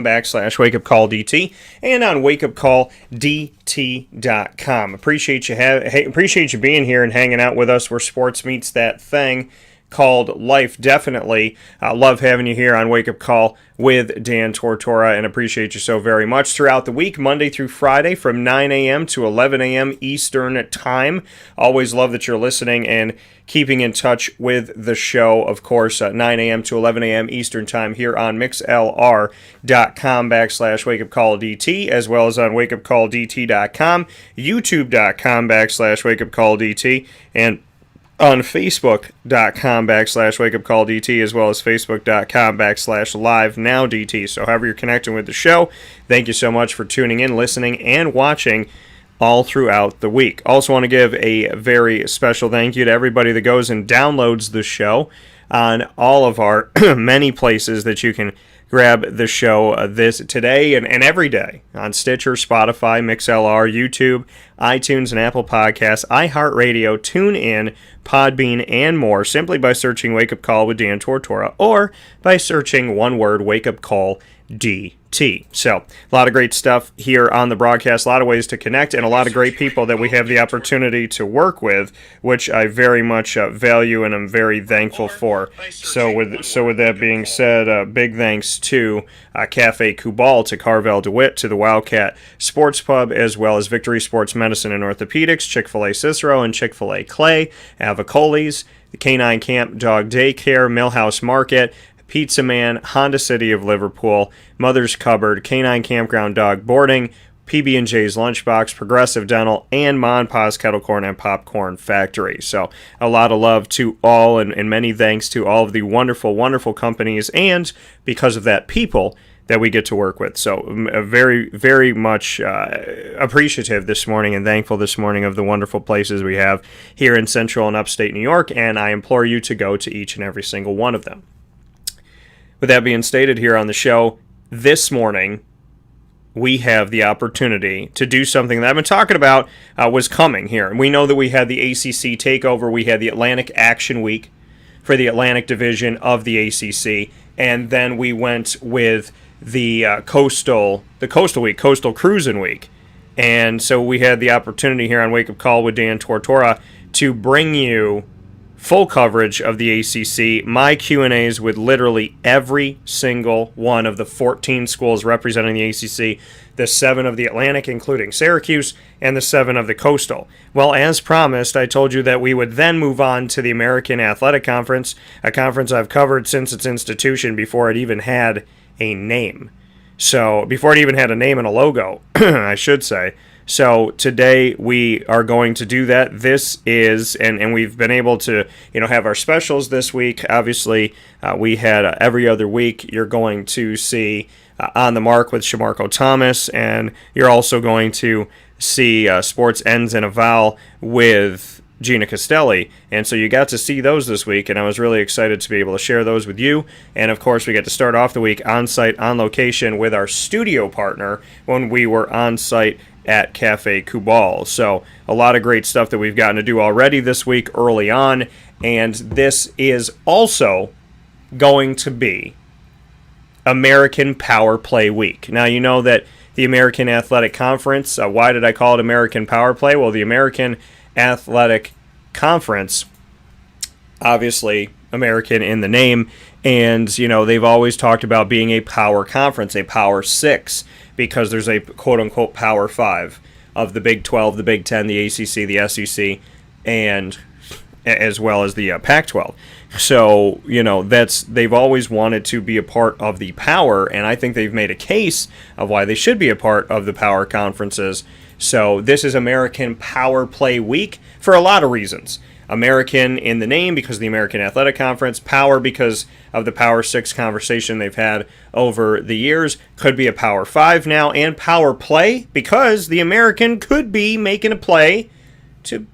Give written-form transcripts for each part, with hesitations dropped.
Wake Up Call DT and on wakeupcalldt.com. Appreciate you being here and hanging out with us where sports meets that thing called life. Definitely love having you here on Wake Up Call with Dan Tortora, and appreciate you so very much throughout the week, Monday through Friday from 9 a.m. to 11 a.m. Eastern Time. Always love that you're listening and keeping in touch with the show, of course, 9 a.m. to 11 a.m. Eastern Time here on mixlr.com/wakeupcalldt, as well as on wakeupcalldt.com, youtube.com/wakeupcalldt, and on facebook.com/wakeupcalldt, as well as facebook.com/live-now-dt. So however you're connecting with the show, thank you so much for tuning in, listening, and watching all throughout the week. Also want to give a very special thank you to everybody that goes and downloads the show on all of our many places that you can grab the show today and every day on Stitcher, Spotify, MixLR, YouTube, iTunes, and Apple Podcasts, iHeartRadio, TuneIn, Podbean, and more, simply by searching Wake Up Call with Dan Tortora or by searching one word, Wake Up Call DT. So, a lot of great stuff here on the broadcast, a lot of ways to connect, and a lot of great people that we have the opportunity to work with, which I very much value and I'm very thankful for. So with that being said, big thanks to Cafe Kubal, to Carvel DeWitt, to the Wildcat Sports Pub, as well as Victory Sports Medicine and Orthopedics, Chick-fil-A Cicero, and Chick-fil-A Clay, Avicoli's, the Canine Camp Dog Daycare, Millhouse Market, Pizza Man, Honda City of Liverpool, Mother's Cupboard, Canine Campground Dog Boarding, PB&J's Lunchbox, Progressive Dental, and Ma and Pa's Kettle Corn and Popcorn Factory. So a lot of love to all, and many thanks to all of the wonderful, wonderful companies, and because of that, people that we get to work with. So very, very much appreciative this morning and thankful this morning of the wonderful places we have here in Central and Upstate New York, and I implore you to go to each and every single one of them. With that being stated here on the show, this morning we have the opportunity to do something that I've been talking about was coming here. And we know that we had the ACC takeover, we had the Atlantic Action Week for the Atlantic Division of the ACC, and then we went with the Coastal Week, Coastal Cruising Week. And so we had the opportunity here on Wake Up Call with Dan Tortora to bring you full coverage of the ACC, my Q&As with literally every single one of the 14 schools representing the ACC, the 7 of the Atlantic, including Syracuse, and the 7 of the Coastal. Well, as promised, I told you that we would then move on to the American Athletic Conference, a conference I've covered since its institution before it even had a name. So, before it even had a name and a logo, I should say. So today we are going to do that. This is, and we've been able to, have our specials this week. Obviously, we had every other week. You're going to see On the Mark with Shamarko Thomas, and you're also going to see Sports Ends in a Vowel with Gina Castelli. And so you got to see those this week, and I was really excited to be able to share those with you. And of course, we get to start off the week on site, on location with our studio partner when we were on site at Cafe Kubal. So a lot of great stuff that we've gotten to do already this week early on, and this is also going to be American Power Play Week. Now, you know that the American Athletic Conference, why did I call it American Power Play? Well, the American Athletic Conference, obviously American in the name, and they've always talked about being a power conference, a Power 6, because there's a quote-unquote Power 5 of the Big 12, the Big 10, the ACC, the SEC, and as well as the Pac-12. So, they've always wanted to be a part of the power, and I think they've made a case of why they should be a part of the power conferences. So this is American Power Play Week for a lot of reasons. American in the name because of the American Athletic Conference, power because of the Power 6 conversation they've had over the years, could be a Power 5 now, and Power Play because the American could be making a play to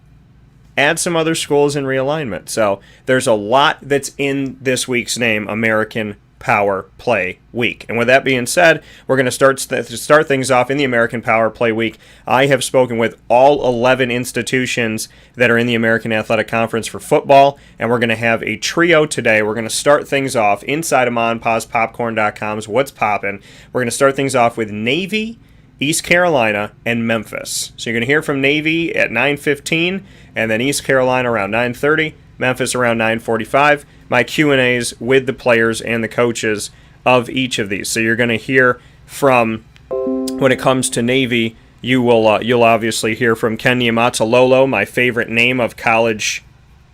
add some other schools in realignment. So there's a lot that's in this week's name, American Power Play Week. And with that being said, we're going to start things off in the American Power Play Week. I have spoken with all 11 institutions that are in the American Athletic Conference for football, and we're going to have a trio today. We're going to start things off inside of MonPazPopcorn.com's What's Poppin'. We're going to start things off with Navy, East Carolina, and Memphis. So you're going to hear from Navy at 9:15, and then East Carolina around 9:30, Memphis around 9:45. My Q&As with the players and the coaches of each of these. So you're going to hear from, when it comes to Navy, you'll obviously hear from Ken Niumatalolo, my favorite name of college,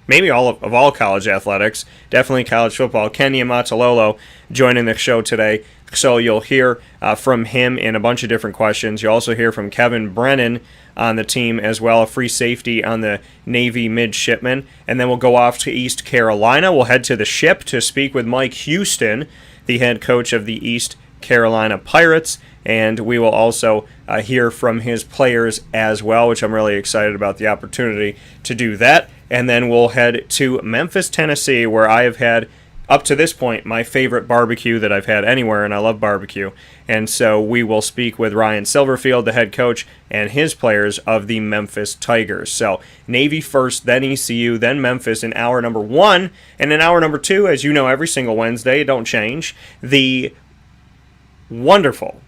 maybe all college athletics, definitely college football. Ken Niumatalolo joining the show today. So you'll hear from him in a bunch of different questions. You'll also hear from Kevin Brennan on the team as well, a free safety on the Navy midshipman. And then we'll go off to East Carolina. We'll head to the ship to speak with Mike Houston, the head coach of the East Carolina Pirates. And we will also hear from his players as well, which I'm really excited about the opportunity to do that. And then we'll head to Memphis, Tennessee, where I have had, up to this point, my favorite barbecue that I've had anywhere, and I love barbecue. And so we will speak with Ryan Silverfield, the head coach, and his players of the Memphis Tigers. So Navy first, then ECU, then Memphis in hour number 1. And in hour number 2, as you know, every single Wednesday, don't change, the wonderful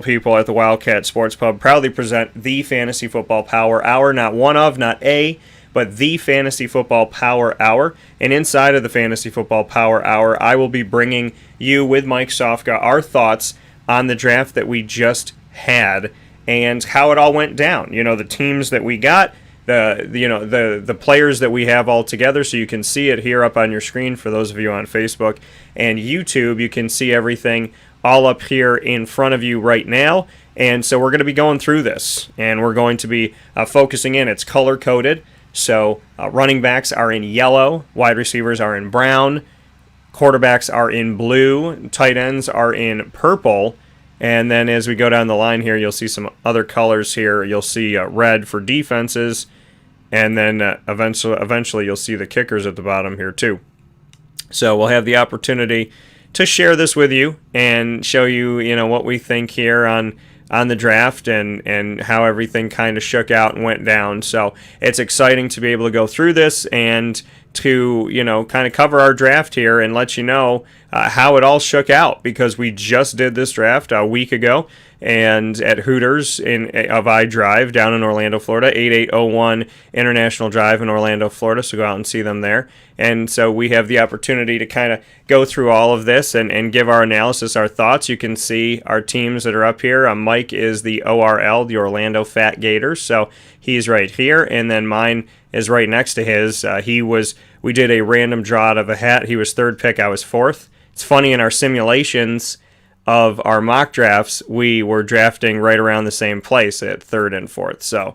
people at the Wildcat Sports Pub proudly present the Fantasy Football Power Hour, not one of, not a, but the Fantasy Football Power Hour. And inside of the Fantasy Football Power Hour, I will be bringing you, with Mike Sofka, our thoughts on the draft that we just had and how it all went down. You know, the teams that we got, the players that we have all together, so you can see it here up on your screen for those of you on Facebook and YouTube. You can see everything all up here in front of you right now. And so we're going to be going through this, and we're going to be focusing in. It's color-coded. So running backs are in yellow, wide receivers are in brown, quarterbacks are in blue, tight ends are in purple, and then as we go down the line here, you'll see some other colors here. You'll see red for defenses, and then eventually you'll see the kickers at the bottom here too. So we'll have the opportunity to share this with you and show you, what we think here on the draft and how everything kind of shook out and went down. So it's exciting to be able to go through this and to, kind of cover our draft here and let you know how it all shook out, because we just did this draft a week ago and at Hooters of iDrive down in Orlando, Florida, 8801 International Drive in Orlando, Florida. So go out and see them there. And so we have the opportunity to kind of go through all of this and give our analysis, our thoughts. You can see our teams that are up here. Mike is the ORL, the Orlando Fat Gators. So he's right here. And then mine is right next to his. We did a random draw out of a hat. He was third pick. I was fourth. It's funny, in our simulations of our mock drafts, we were drafting right around the same place at third and fourth. So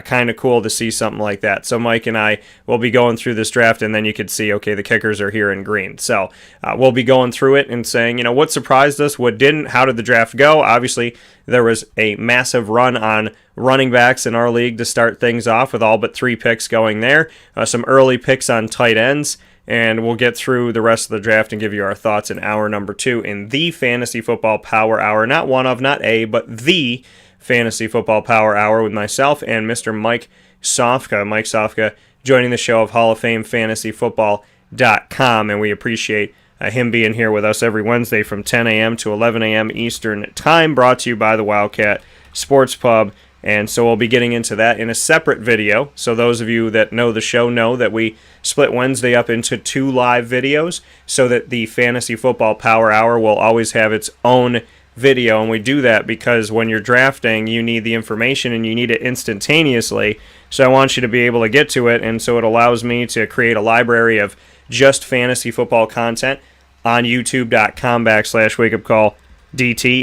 kind of cool to see something like that. So Mike and I will be going through this draft, and then you could see, okay, the kickers are here in green. So we'll be going through it and saying, what surprised us, what didn't, how did the draft go? Obviously, there was a massive run on running backs in our league to start things off, with all but 3 picks going there. Some early picks on tight ends. And we'll get through the rest of the draft and give you our thoughts in hour number 2 in the Fantasy Football Power Hour. Not one of, not a, but the Fantasy Football Power Hour with myself and Mr. Mike Sofka. Mike Sofka joining the show of Hall of Fame FantasyFootball.com. And we appreciate him being here with us every Wednesday from 10 a.m. to 11 a.m. Eastern Time, brought to you by the Wildcat Sports Pub. And so we'll be getting into that in a separate video. So those of you that know the show know that we split Wednesday up into 2 live videos so that the Fantasy Football Power Hour will always have its own video. And we do that because when you're drafting, you need the information and you need it instantaneously. So I want you to be able to get to it. And so it allows me to create a library of just fantasy football content on youtube.com/wakeupcalldt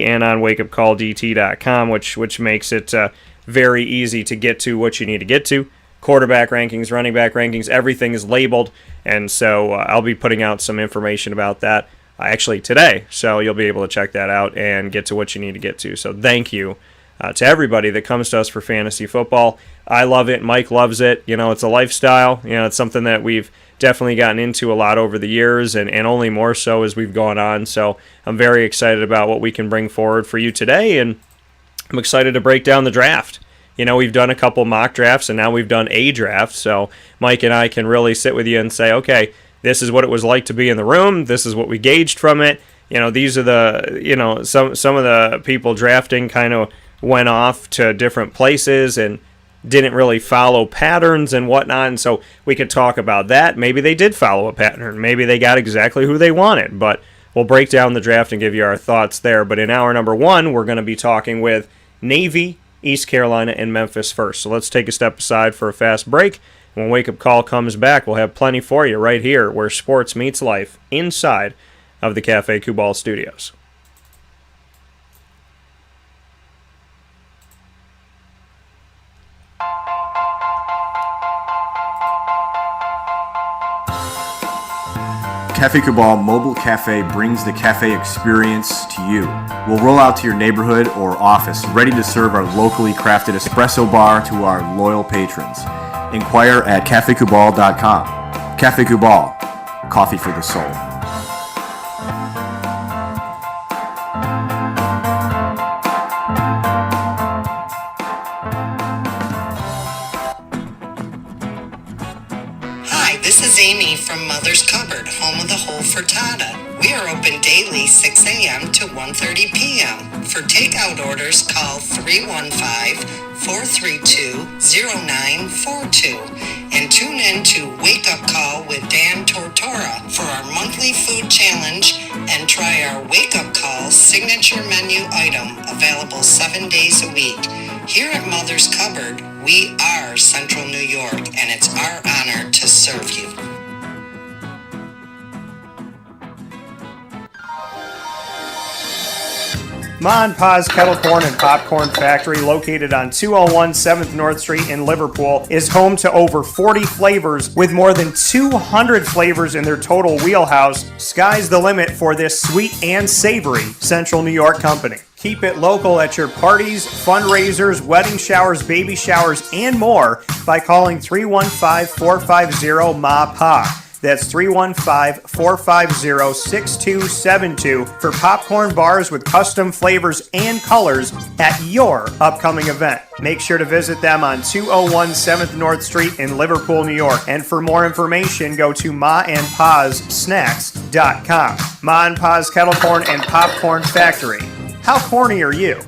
and on wakeupcalldt.com, which makes it very easy to get to what you need to get to. Quarterback rankings, running back rankings, everything is labeled, and so I'll be putting out some information about that actually today, so you'll be able to check that out and get to what you need to get to. So thank you to everybody that comes to us for fantasy football. I love it. Mike loves it. It's a lifestyle. It's something that we've definitely gotten into a lot over the years, and only more so as we've gone on. So I'm very excited about what we can bring forward for you today, and I'm excited to break down the draft. We've done a couple mock drafts, and now we've done a draft, so Mike and I can really sit with you and say, okay, this is what it was like to be in the room, this is what we gauged from it. These are the, some of the people drafting kind of went off to different places and didn't really follow patterns and whatnot, and so we could talk about that. Maybe they did follow a pattern. Maybe they got exactly who they wanted, but we'll break down the draft and give you our thoughts there. But in hour number 1, we're going to be talking with Navy, East Carolina, and Memphis first. So let's take a step aside for a fast break. When Wake Up Call comes back, we'll have plenty for you right here where sports meets life inside of the Cafe Kubal Studios. Cafe Kubal Mobile Cafe brings the cafe experience to you. We'll roll out to your neighborhood or office, ready to serve our locally crafted espresso bar to our loyal patrons. Inquire at cafekubal.com. Cafe Kubal, coffee for the soul. This is Amy from Mother's Cupboard, home of the whole frittata. We are open daily 6 a.m. to 1:30 p.m. For takeout orders, call 315-432-0942 and tune in to Wake Up Call with Dan Tortora for our monthly food challenge and try our Wake Up Call signature menu item available 7 days a week. Here at Mother's Cupboard, we are Central New York, and it's our honor to serve you. Ma and Pa's Kettle Corn and Popcorn Factory, located on 201 7th North Street in Liverpool, is home to over 40 flavors with more than 200 flavors in their total wheelhouse. Sky's the limit for this sweet and savory Central New York company. Keep it local at your parties, fundraisers, wedding showers, baby showers, and more by calling 315-450-MA-PA. That's 315-450-6272 for popcorn bars with custom flavors and colors at your upcoming event. Make sure to visit them on 201 7th North Street in Liverpool, New York. And for more information, go to maandpassnacks.com. Ma and Pa's Kettle Corn and Popcorn Factory. How corny are you?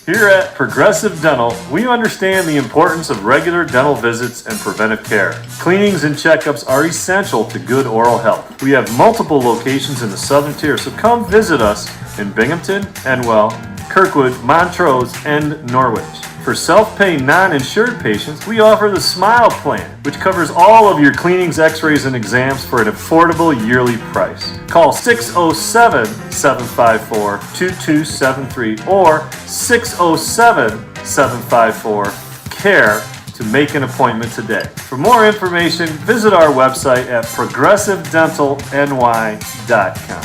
Here at Progressive Dental, we understand the importance of regular dental visits and preventive care. Cleanings and checkups are essential to good oral health. We have multiple locations in the Southern Tier, so come visit us in Binghamton, Enwell, Kirkwood, Montrose, and Norwich. For self-pay non-insured patients, we offer the Smile Plan, which covers all of your cleanings, x-rays, and exams for an affordable yearly price. Call 607-754-2273 or 607-754-CARE to make an appointment today. For more information, visit our website at progressivedentalny.com.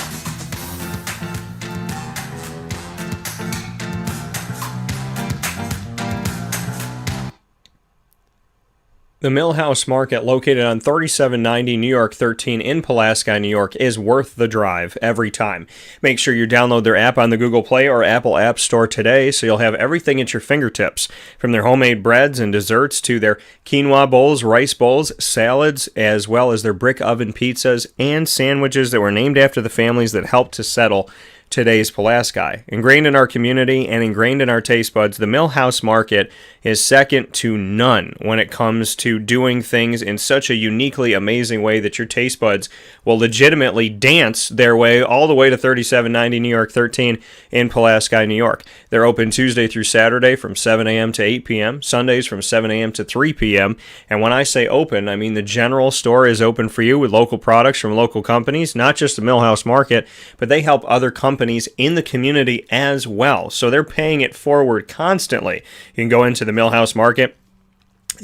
The Millhouse Market, located on 3790 New York 13 in Pulaski, New York, is worth the drive every time. Make sure you download their app on the Google Play or Apple App Store today so you'll have everything at your fingertips, from their homemade breads and desserts to their quinoa bowls, rice bowls, salads, as well as their brick oven pizzas and sandwiches that were named after the families that helped to settle today's Pulaski. Ingrained in our community and ingrained in our taste buds, the Millhouse Market is second to none when it comes to doing things in such a uniquely amazing way that your taste buds will legitimately dance their way all the way to 3790 New York 13 in Pulaski, New York. They're open Tuesday through Saturday from 7 a.m. to 8 p.m., Sundays from 7 a.m. to 3 p.m., and when I say open, I mean the general store is open for you with local products from local companies, not just the Millhouse Market, but they help other companies in the community as well. So they're paying it forward constantly. You can go into the Millhouse Market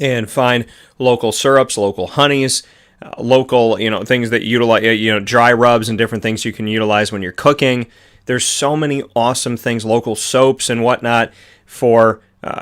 and find local syrups, local honeys, local, things that utilize, dry rubs and different things you can utilize when you're cooking. There's so many awesome things, local soaps and whatnot for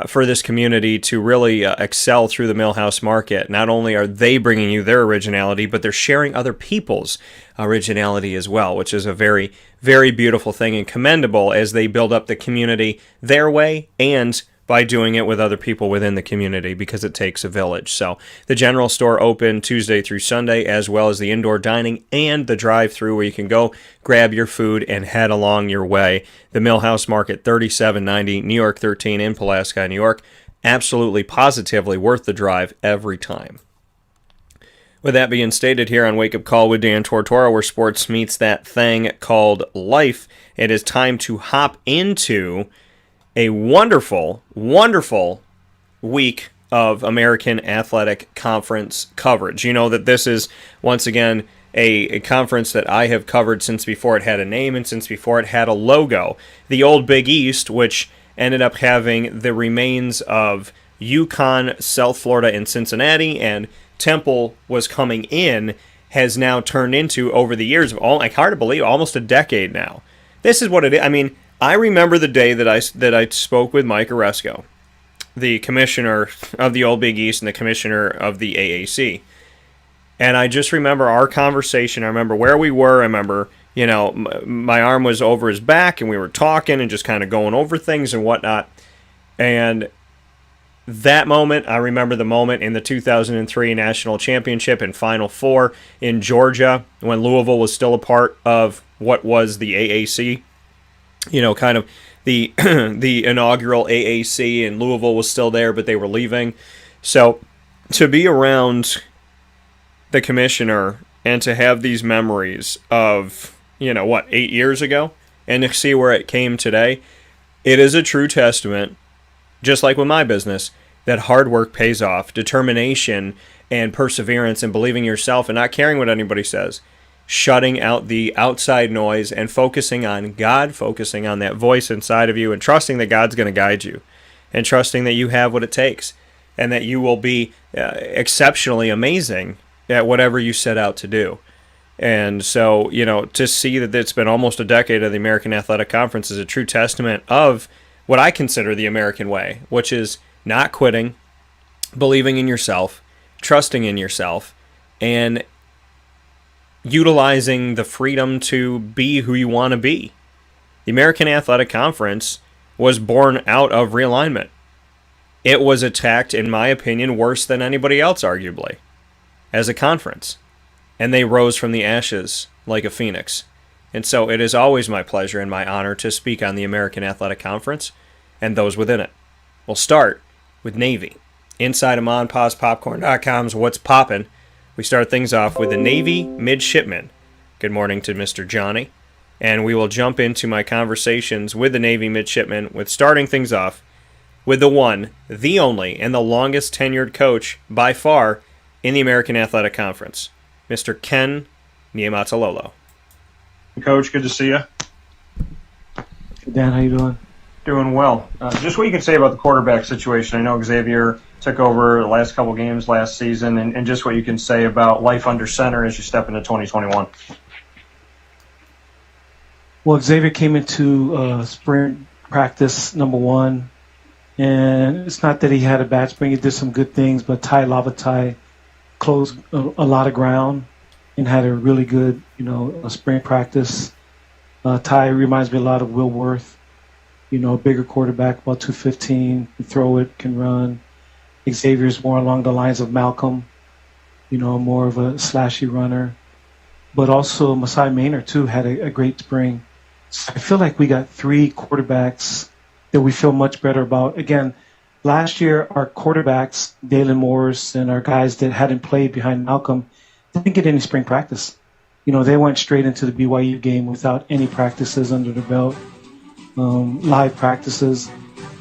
for this community to really excel through the Millhouse market. Not only are they bringing you their originality, but they're sharing other people's originality as well, which is a very, very beautiful thing and commendable as they build up the community their way and by doing it with other people within the community, because it takes a village. So the general store open Tuesday through Sunday, as well as the indoor dining and the drive-through where you can go grab your food and head along your way. The Millhouse Market, 3790 New York 13 in Pulaski, New York. Absolutely, positively worth the drive every time. With that being stated, here on Wake Up Call with Dan Tortora, where sports meets that thing called life, it is time to hop into a wonderful, wonderful week of American Athletic Conference coverage. You know that this is, once again, a conference that I have covered since before it had a name and since before it had a logo. The old Big East, which ended up having the remains of UConn, South Florida, and Cincinnati, and Temple was coming in, has now turned into, over the years, like hard to believe, almost a decade now. This is what it is. I mean, I remember the day that I spoke with Mike Oresco, the commissioner of the Old Big East and the commissioner of the AAC. And I just remember our conversation. I remember where we were. I remember, you know, my arm was over his back and we were talking and just kind of going over things and whatnot. And that moment, I remember the moment in the 2003 National Championship and Final Four in Georgia when Louisville was still a part of what was the AAC. You know, kind of the the inaugural AAC, and Louisville was still there, but they were leaving. So to be around the commissioner and to have these memories of, 8 years ago, and to see where it came today, it is a true testament, just like with my business, that hard work pays off, determination and perseverance and believing yourself and not caring what anybody says. Shutting out the outside noise and focusing on God, focusing on that voice inside of you and trusting that God's going to guide you and trusting that you have what it takes and that you will be exceptionally amazing at whatever you set out to do. And so, to see that it's been almost a decade of the American Athletic Conference is a true testament of what I consider the American way, which is not quitting, believing in yourself, trusting in yourself, and utilizing the freedom to be who you want to be. The American Athletic Conference was born out of realignment. It was attacked, in my opinion, worse than anybody else, arguably, as a conference. And they rose from the ashes like a phoenix. And so it is always my pleasure and my honor to speak on the American Athletic Conference and those within it. We'll start with Navy. Inside of MonPazPopcorn.com's What's Poppin', we start things off with the Navy Midshipman. Good morning to Mr. Johnny. And we will jump into my conversations with the Navy Midshipman with starting things off with the one, the only, and the longest tenured coach by far in the American Athletic Conference, Mr. Ken Niumatalolo. Coach, good to see you. Dan, how you doing? Doing well. Just what you can say about the quarterback situation. I know Xavier took over the last couple games last season, and just what you can say about life under center as you step into 2021. Well, Xavier came into spring practice number one, and it's not that he had a bad spring. He did some good things, but Ty Lavatai closed a lot of ground and had a really good, spring practice. Ty reminds me a lot of Will Worth. A bigger quarterback, about 215, can throw it, can run. Xavier's more along the lines of Malcolm, more of a slashy runner. But also Masai Maynard, too, had a great spring. So I feel like we got three quarterbacks that we feel much better about. Again, last year, our quarterbacks, Dalen Morris and our guys that hadn't played behind Malcolm, didn't get any spring practice. They went straight into the BYU game without any practices under their belt. Live practices,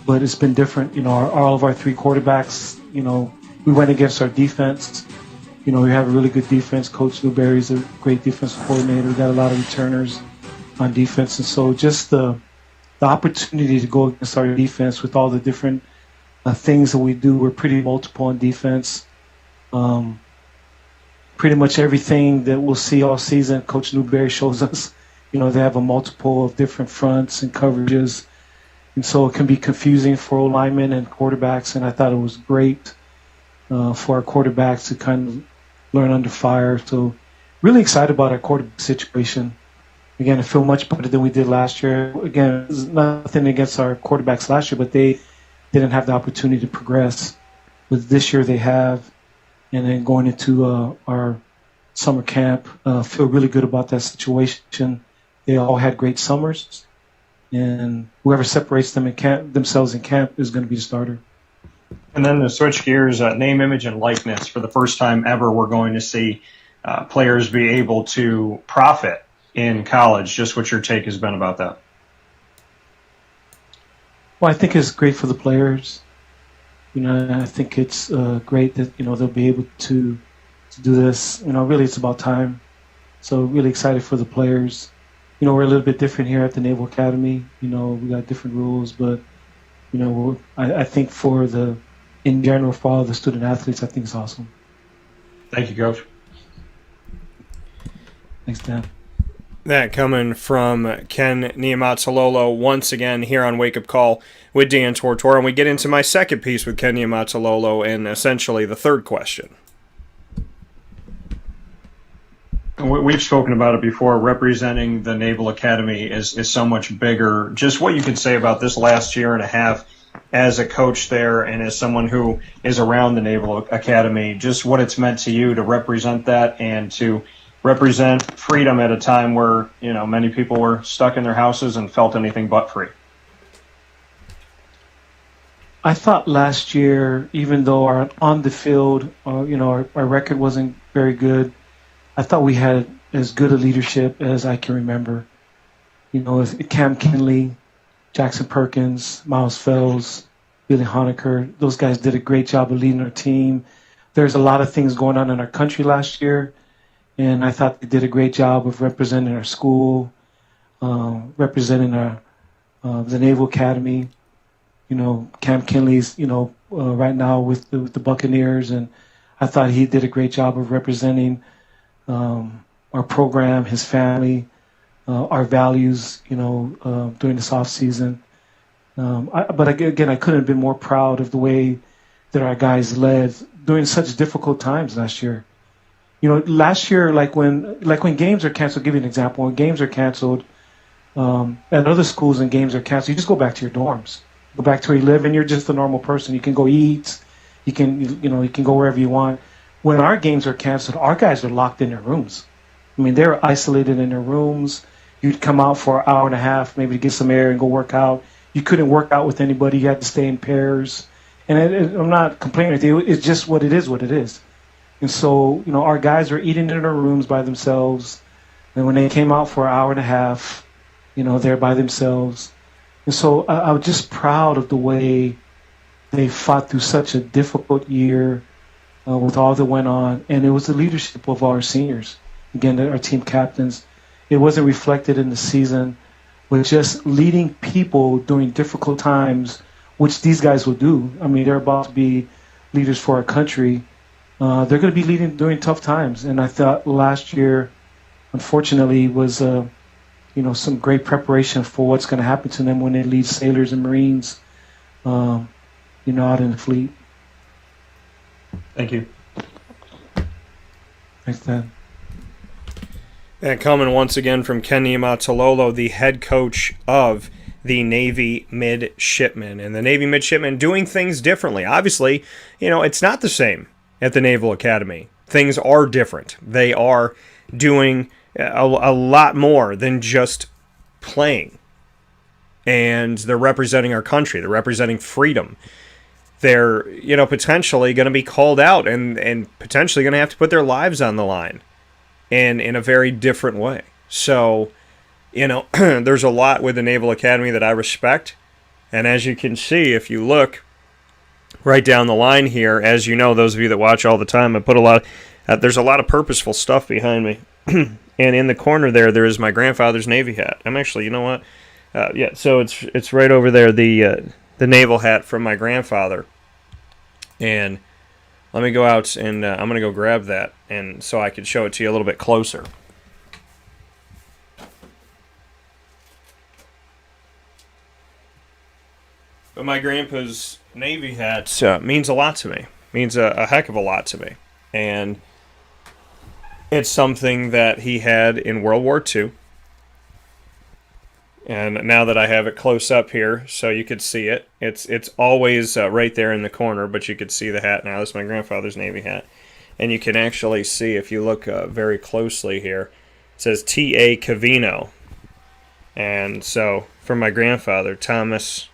but it's been different. All of our three quarterbacks, we went against our defense. We have a really good defense. Coach Newberry's a great defensive coordinator. We got a lot of returners on defense, and so just the opportunity to go against our defense with all the different things that we do. We're pretty multiple on defense. Pretty much everything that we'll see all season, Coach Newberry shows us. They have a multiple of different fronts and coverages. And so it can be confusing for linemen and quarterbacks, and I thought it was great for our quarterbacks to kind of learn under fire. So really excited about our quarterback situation. Again, I feel much better than we did last year. Again, there's nothing against our quarterbacks last year, but they didn't have the opportunity to progress. But this year they have. And then going into our summer camp, feel really good about that situation. They all had great summers. And whoever separates them themselves in camp is going to be the starter. And then to switch gears, name, image, and likeness. For the first time ever, we're going to see players be able to profit in college. Just what your take has been about that. Well, I think it's great for the players. I think it's great that, they'll be able to do this. Really it's about time. So really excited for the players. We're a little bit different here at the Naval Academy. We got different rules, but, I think in general, for all the student athletes, I think it's awesome. Thank you, Coach. Thanks, Dan. That coming from Ken Niumatalolo once again here on Wake Up Call with Dan Tortora. And we get into my second piece with Ken Niumatalolo and essentially the third question. We've spoken about it before. Representing the Naval Academy is so much bigger. Just what you could say about this last year and a half as a coach there and as someone who is around the Naval Academy, just what it's meant to you to represent that and to represent freedom at a time where, many people were stuck in their houses and felt anything but free. I thought last year, even though on the field, our record wasn't very good, I thought we had as good a leadership as I can remember. Cam Kinley, Jackson Perkins, Miles Fells, Billy Honecker, those guys did a great job of leading our team. There's a lot of things going on in our country last year, and I thought they did a great job of representing our school, representing the Naval Academy. Cam Kinley's, right now with the Buccaneers, and I thought he did a great job of representing our program, his family, our values, during this off season. But again, I couldn't have been more proud of the way that our guys led during such difficult times last year. Last year, like when games are canceled, I'll give you an example. When games are canceled at other schools and games are canceled, you just go back to your dorms. Go back to where you live, and you're just a normal person. You can go eat. You can go wherever you want. When our games are canceled, our guys are locked in their rooms. They're isolated in their rooms. You'd come out for an hour and a half, maybe to get some air and go work out. You couldn't work out with anybody. You had to stay in pairs. And I'm not complaining with you. It's just what it is. And so, our guys were eating in their rooms by themselves. And when they came out for an hour and a half, they're by themselves. And so I was just proud of the way they fought through such a difficult year with all that went on. And it was the leadership of our seniors, again, our team captains. It wasn't reflected in the season, but just leading people during difficult times, which these guys will do. They're about to be leaders for our country. They're going to be leading during tough times. And I thought last year, unfortunately, was some great preparation for what's going to happen to them when they lead sailors and Marines, out in the fleet. Thank you. Thanks, Dan. And coming once again from Ken Niumatalolo, the head coach of the Navy Midshipmen. And the Navy Midshipmen doing things differently. Obviously, it's not the same at the Naval Academy. Things are different. They are doing a lot more than just playing. And they're representing our country. They're representing freedom. They're, potentially going to be called out and potentially going to have to put their lives on the line in a very different way. So, there's a lot with the Naval Academy that I respect. And as you can see, if you look right down the line here, as you know, those of you that watch all the time, I put there's a lot of purposeful stuff behind me. And in the corner there is my grandfather's Navy hat. I'm actually, so it's right over there, the naval hat from my grandfather. And let me go out and I'm going to go grab that, and so I can show it to you a little bit closer. But my grandpa's Navy hat means a lot to me. Means a heck of a lot to me. And it's something that he had in World War II. And now that I have it close up here so you could see it, it's always right there in the corner, but you could see the hat now. This is my grandfather's Navy hat. And you can actually see, if you look very closely here, it says T.A. Cavino. And so, from my grandfather, Thomas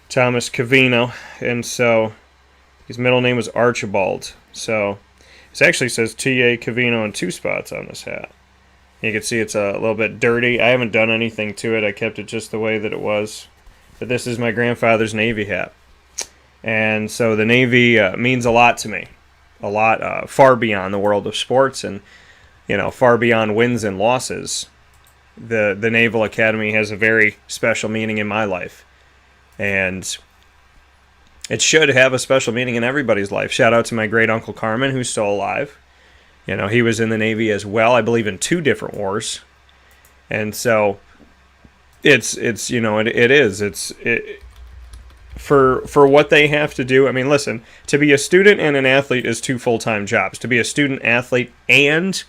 Cavino. And so, his middle name was Archibald. So, it actually says T.A. Cavino in 2 spots on this hat. You can see it's a little bit dirty. I haven't done anything to it. I kept it just the way that it was. But this is my grandfather's Navy hat. And so the Navy means a lot to me. A lot, far beyond the world of sports and, far beyond wins and losses. The Naval Academy has a very special meaning in my life. And it should have a special meaning in everybody's life. Shout out to my great uncle Carmen, who's still alive. He was in the Navy as well, I believe in 2 different wars. And so it's for what they have to do. I mean, listen, to be a student and an athlete is 2 full-time jobs. To be a student athlete and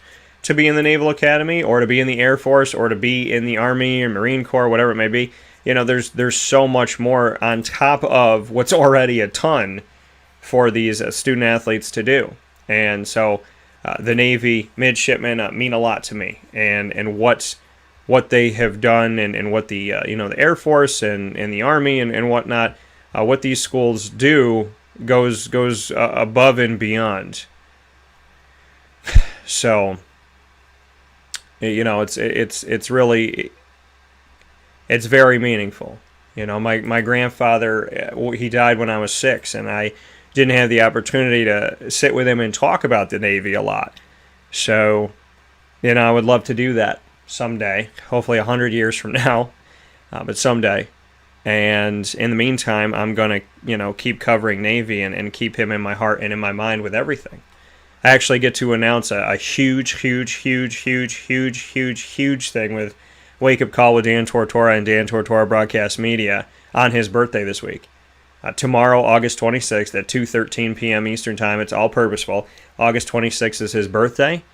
to be in the Naval Academy, or to be in the Air Force, or to be in the Army or Marine Corps, whatever it may be, there's so much more on top of what's already a ton for these student athletes to do. And so the Navy midshipmen mean a lot to me, and what they have done, and what the the Air Force and the Army and whatnot, what these schools do goes above and beyond. So it's really very meaningful. My grandfather, he died when I was 6, and I didn't have the opportunity to sit with him and talk about the Navy a lot. So, I would love to do that someday, hopefully 100 years from now, but someday. And in the meantime, I'm going to, keep covering Navy and keep him in my heart and in my mind with everything. I actually get to announce a huge thing with Wake Up Call with Dan Tortora and Dan Tortora Broadcast Media on his birthday this week. Tomorrow, August 26th at 2:13 p.m. Eastern Time. It's all purposeful. August 26th is his birthday.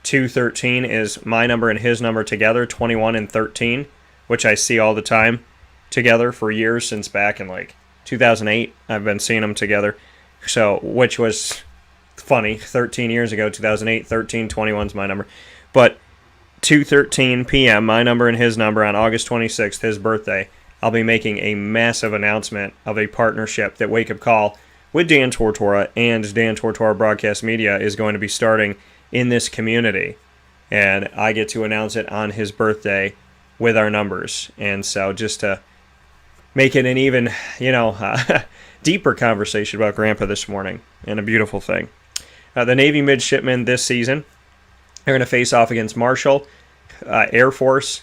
2:13 is my number and his number together, 21 and 13, which I see all the time together for years, since back in 2008. I've been seeing them together. So, which was funny, 13 years ago, 2008, 13, 21's my number. But 2:13 p.m., my number and his number on August 26th, his birthday. I'll be making a massive announcement of a partnership that Wake Up Call with Dan Tortora and Dan Tortora Broadcast Media is going to be starting in this community. And I get to announce it on his birthday with our numbers. And so just to make it an even, deeper conversation about Grandpa this morning, and a beautiful thing. The Navy midshipmen this season are going to face off against Marshall, Air Force,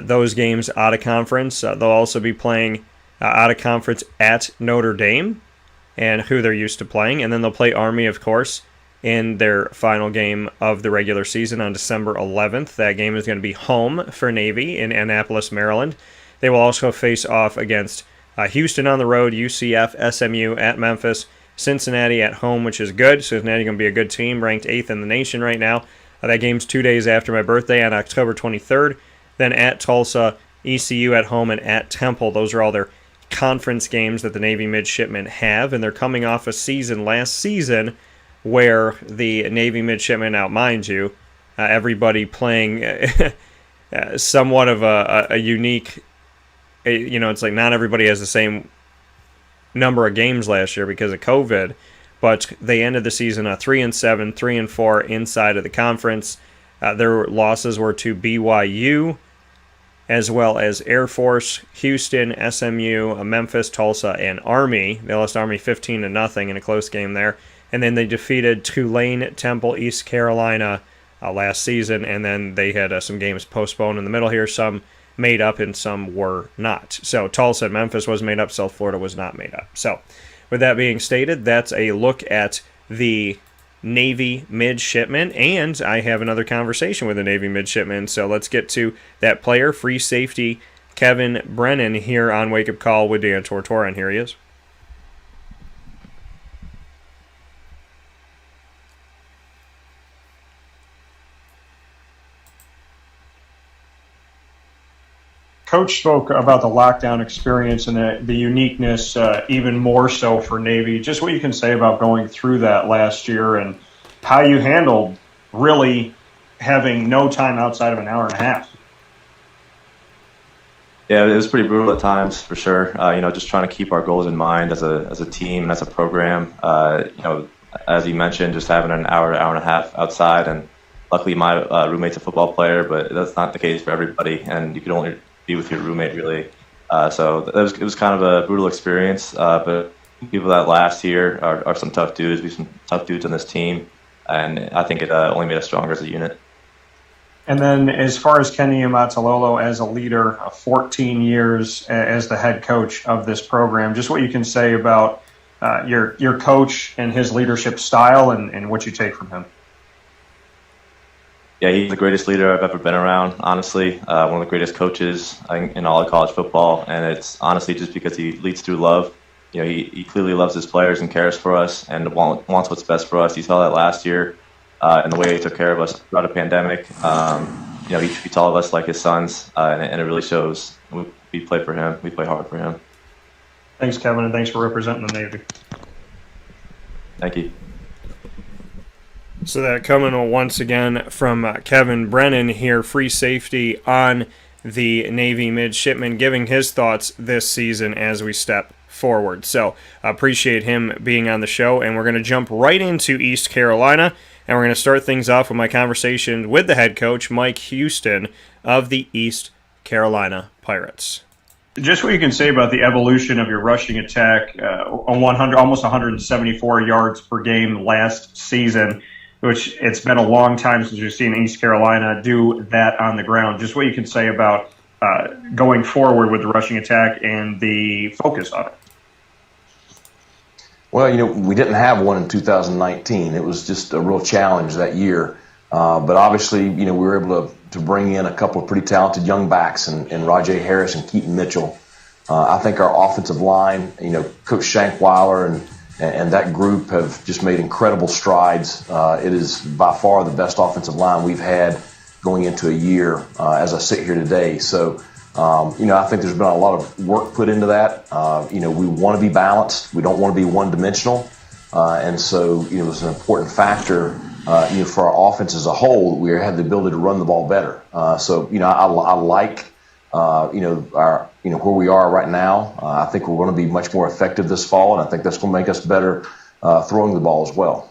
those games out of conference. They'll also be playing out of conference at Notre Dame, and who they're used to playing. And then they'll play Army, of course, in their final game of the regular season on December 11th. That game is going to be home for Navy in Annapolis, Maryland. They will also face off against Houston on the road, UCF, SMU at Memphis, Cincinnati at home, which is good. Cincinnati going to be a good team, ranked 8th in the nation right now. That game's 2 days after my birthday on October 23rd. Then at Tulsa, ECU at home, and at Temple. Those are all their conference games that the Navy midshipmen have, and they're coming off a season last season where the Navy midshipmen, now mind you, everybody playing somewhat of a unique, it's like not everybody has the same number of games last year because of COVID, but they ended the season 3-7, 3-4 inside of the conference. Their losses were to BYU, as well as Air Force, Houston, SMU, Memphis, Tulsa, and Army. They lost Army 15-0 in a close game there. And then they defeated Tulane, Temple, East Carolina last season. And then they had some games postponed in the middle here, some made up and some were not. So Tulsa and Memphis was made up, South Florida was not made up. So with that being stated, that's a look at the Navy midshipmen, and I have another conversation with a Navy midshipman, so let's get to that player, free safety Kevin Brennan here on Wake Up Call with Dan Tortora, and here he is. Coach spoke about the lockdown experience and the uniqueness, even more so for Navy. Just what you can say about going through that last year and how you handled really having no time outside of an hour and a half. Yeah, it was pretty brutal at times for sure. Just trying to keep our goals in mind as a team and as a program. As you mentioned, just having an hour and a half outside, and luckily my roommate's a football player, but that's not the case for everybody, and you could only be with your roommate really. So it was kind of a brutal experience. But people that last here are some tough dudes. We have some tough dudes on this team, and I think it only made us stronger as a unit. And then as far as Kenny Amatalolo as a leader, 14 years as the head coach of this program, just what you can say about your coach and his leadership style and what you take from him. Yeah, he's the greatest leader I've ever been around, honestly. One of the greatest coaches in all of college football, and it's honestly just because he leads through love. He clearly loves his players and cares for us and wants what's best for us. You saw that last year in the way he took care of us throughout a pandemic. He treats all of us like his sons, and it really shows. We play for him. We play hard for him. Thanks, Kevin, and thanks for representing the Navy. Thank you. So that coming once again from Kevin Brennan here, free safety on the Navy midshipman, giving his thoughts this season as we step forward. So appreciate him being on the show, and we're going to jump right into East Carolina, and we're going to start things off with my conversation with the head coach, Mike Houston, of the East Carolina Pirates. Just what you can say about the evolution of your rushing attack, on 100, almost 174 yards per game last season, which it's been a long time since we've seen East Carolina do that on the ground. Just what you can say about going forward with the rushing attack and the focus on it. Well, we didn't have one in 2019. It was just a real challenge that year. But obviously, we were able to bring in a couple of pretty talented young backs in Rajay Harris and Keaton Mitchell. I think our offensive line, Coach Shankweiler and that group have just made incredible strides. It is by far the best offensive line we've had going into a year as I sit here today. So, I think there's been a lot of work put into that. We want to be balanced. We don't want to be one-dimensional. And so, it's an important factor, for our offense as a whole. We have the ability to run the ball better. I like where we are right now. I think we're going to be much more effective this fall, and I think that's going to make us better throwing the ball as well.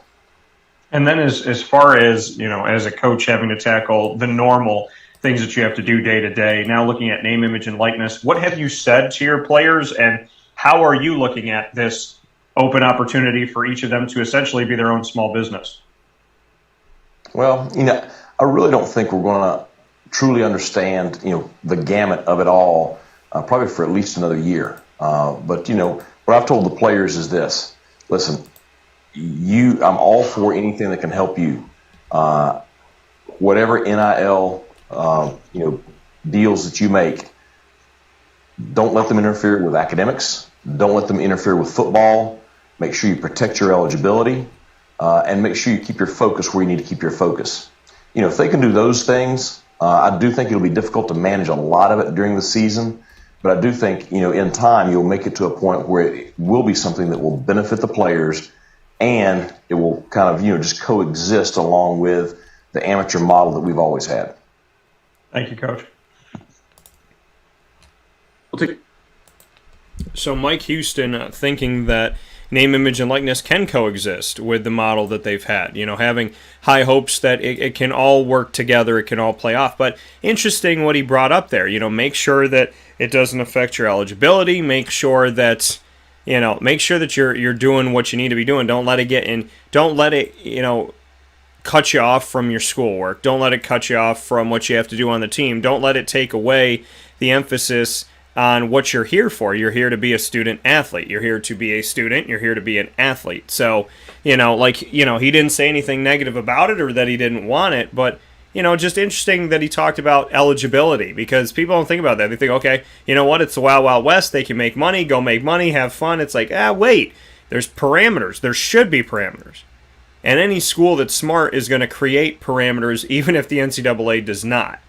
And then as far as, as a coach having to tackle the normal things that you have to do day to day, now looking at name, image, and likeness, what have you said to your players, and how are you looking at this open opportunity for each of them to essentially be their own small business? Well, I really don't think we're going to truly understand, the gamut of it all, probably for at least another year. But what I've told the players is this: listen, I'm all for anything that can help you. Whatever NIL, deals that you make, don't let them interfere with academics. Don't let them interfere with football. Make sure you protect your eligibility, and make sure you keep your focus where you need to keep your focus. If they can do those things, I do think it'll be difficult to manage a lot of it during the season, but I do think, in time, you'll make it to a point where it will be something that will benefit the players, and it will kind of, just coexist along with the amateur model that we've always had. Thank you, Coach. So Mike Houston thinking that name, image, and likeness can coexist with the model that they've had, having high hopes that it can all work together, it can all play off. But interesting what he brought up there, make sure that it doesn't affect your eligibility, make sure that you're doing what you need to be doing. Don't let it get in, don't let it, cut you off from your schoolwork. Don't let it cut you off from what you have to do on the team. Don't let it take away the emphasis on what you're here for. You're here to be a student athlete. You're here to be a student. You're here to be an athlete. So, he didn't say anything negative about it or that he didn't want it, but, just interesting that he talked about eligibility, because people don't think about that. They think, okay, you know what? It's the Wild Wild West. They can make money, go make money, have fun. It's like, wait, there's parameters. There should be parameters. And any school that's smart is going to create parameters, even if the NCAA does not.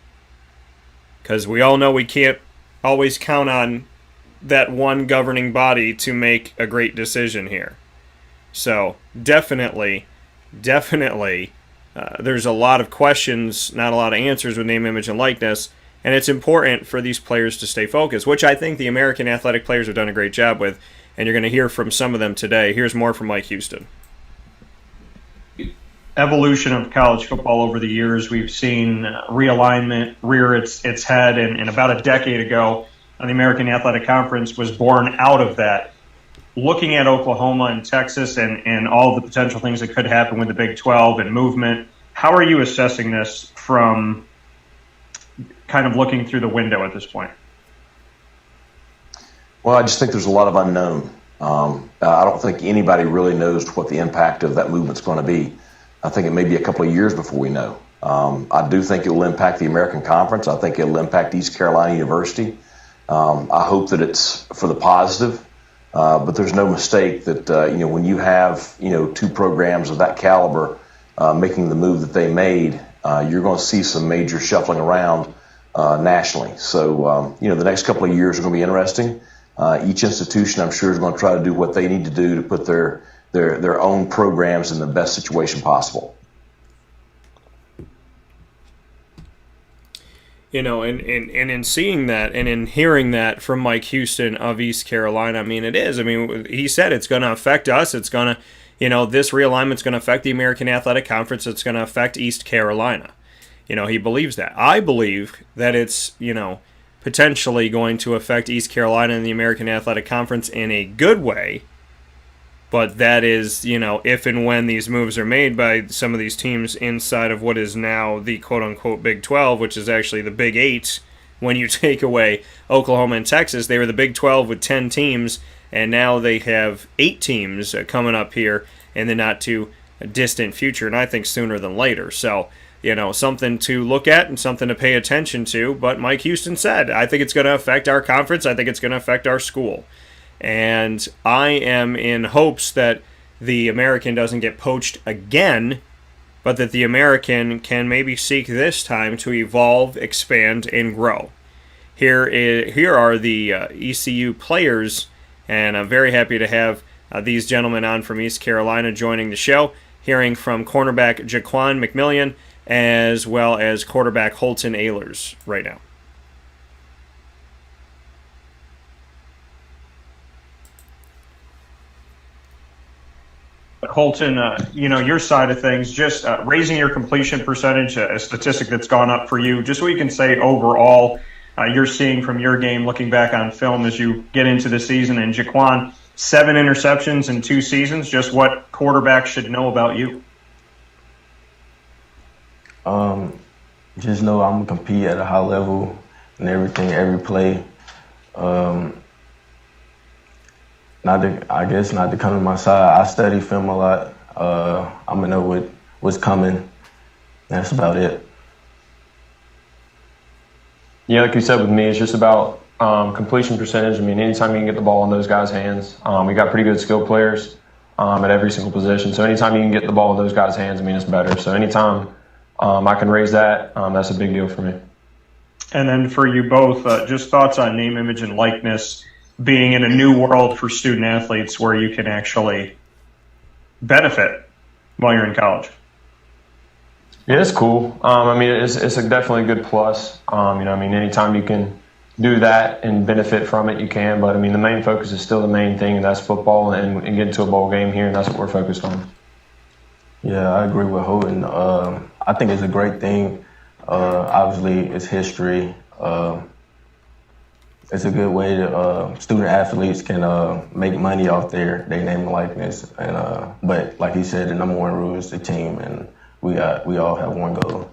Because we all know we can't always count on that one governing body to make a great decision here. So definitely, there's a lot of questions, not a lot of answers with name, image, and likeness. And it's important for these players to stay focused, which I think the American athletic players have done a great job with. And you're going to hear from some of them today. Here's more from Mike Houston. Evolution of college football over the years. We've seen realignment rear its head, and about a decade ago, the American Athletic Conference was born out of that. Looking at Oklahoma and Texas and all the potential things that could happen with the Big 12 and movement, how are you assessing this from kind of looking through the window at this point? Well, I just think there's a lot of unknown. I don't think anybody really knows what the impact of that movement's going to be. I think it may be a couple of years before we know. I do think it will impact the American Conference. I think it will impact East Carolina University. I hope that it's for the positive, but there's no mistake that when you have two programs of that caliber making the move that they made, you're going to see some major shuffling around nationally. So the next couple of years are going to be interesting. Each institution, I'm sure, is going to try to do what they need to do to put their own programs in the best situation possible. And in seeing that and in hearing that from Mike Houston of East Carolina, I mean, it is. I mean, he said it's going to affect us. It's going to, this realignment's going to affect the American Athletic Conference. It's going to affect East Carolina. He believes that. I believe that it's, potentially going to affect East Carolina and the American Athletic Conference in a good way. But that is, if and when these moves are made by some of these teams inside of what is now the quote-unquote Big 12, which is actually the Big 8. When you take away Oklahoma and Texas, they were the Big 12 with 10 teams, and now they have 8 teams coming up here in the not-too-distant future, and I think sooner than later. So, something to look at and something to pay attention to. But Mike Houston said, I think it's going to affect our conference. I think it's going to affect our school. And I am in hopes that the American doesn't get poached again, but that the American can maybe seek this time to evolve, expand, and grow. Here are the ECU players, and I'm very happy to have these gentlemen on from East Carolina joining the show, hearing from cornerback Jaquan McMillian as well as quarterback Holton Ahlers right now. Holton, your side of things, just raising your completion percentage, a statistic that's gone up for you, just what you can say overall you're seeing from your game looking back on film as you get into the season. And Jaquan, 7 interceptions in 2 seasons, just what quarterbacks should know about you? Just know I'm going to compete at a high level and everything, every play. Not to come to my side. I study film a lot. I'm gonna know what's coming. That's about it. Yeah, like you said with me, it's just about completion percentage. I mean, anytime you can get the ball in those guys' hands, we got pretty good skill players at every single position. So anytime you can get the ball in those guys' hands, I mean, it's better. So anytime I can raise that, that's a big deal for me. And then for you both, just thoughts on name, image, and likeness being in a new world for student athletes where you can actually benefit while you're in college. Yeah, it's cool. I mean, it's definitely a good plus. Anytime you can do that and benefit from it, you can. But, I mean, the main focus is still the main thing, and that's football and getting to a bowl game here, and that's what we're focused on. Yeah, I agree with Holton. I think it's a great thing. Obviously, it's history. It's a good way to student athletes can make money off their name and likeness. And but like he said, the number one rule is the team, and we all have one goal.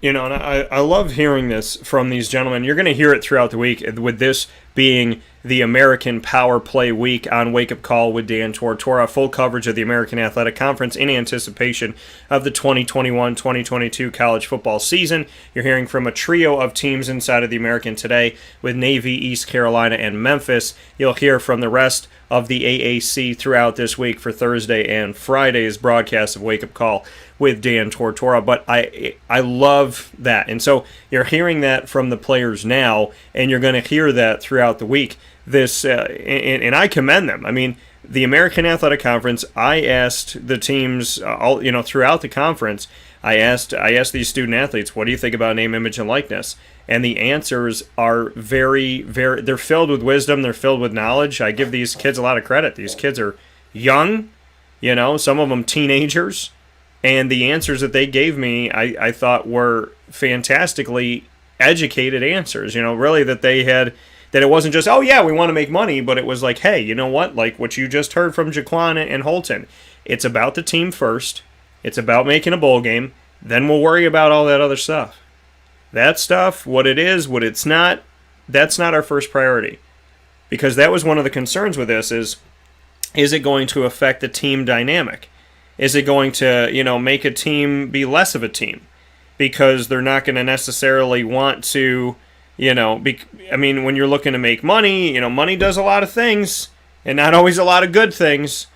And I love hearing this from these gentlemen. You're going to hear it throughout the week with this being the American Power Play Week on Wake Up Call with Dan Tortora. Full coverage of the American Athletic Conference in anticipation of the 2021-2022 college football season. You're hearing from a trio of teams inside of the American today with Navy, East Carolina, and Memphis. You'll hear from the rest of the AAC throughout this week for Thursday and Friday's broadcast of Wake Up Call with Dan Tortora. But I love that. And so you're hearing that from the players now, and you're going to hear that throughout the week. And I commend them. I mean, the American Athletic Conference, I asked the teams throughout the conference, I asked these student athletes, what do you think about name, image, and likeness? And the answers are very, very, they're filled with wisdom, they're filled with knowledge. I give these kids a lot of credit. These kids are young, some of them teenagers, and the answers that they gave me, I thought were fantastically educated answers, really that they had, that it wasn't just, oh yeah, we want to make money, but it was like, hey, you know what, like what you just heard from Jaquan and Holton, it's about the team first, it's about making a bowl game, then we'll worry about all that other stuff. That stuff, what it is, what it's not, that's not our first priority. Because that was one of the concerns with this is it going to affect the team dynamic? Is it going to, make a team be less of a team? Because they're not going to necessarily want to, when you're looking to make money, money does a lot of things, and not always a lot of good things.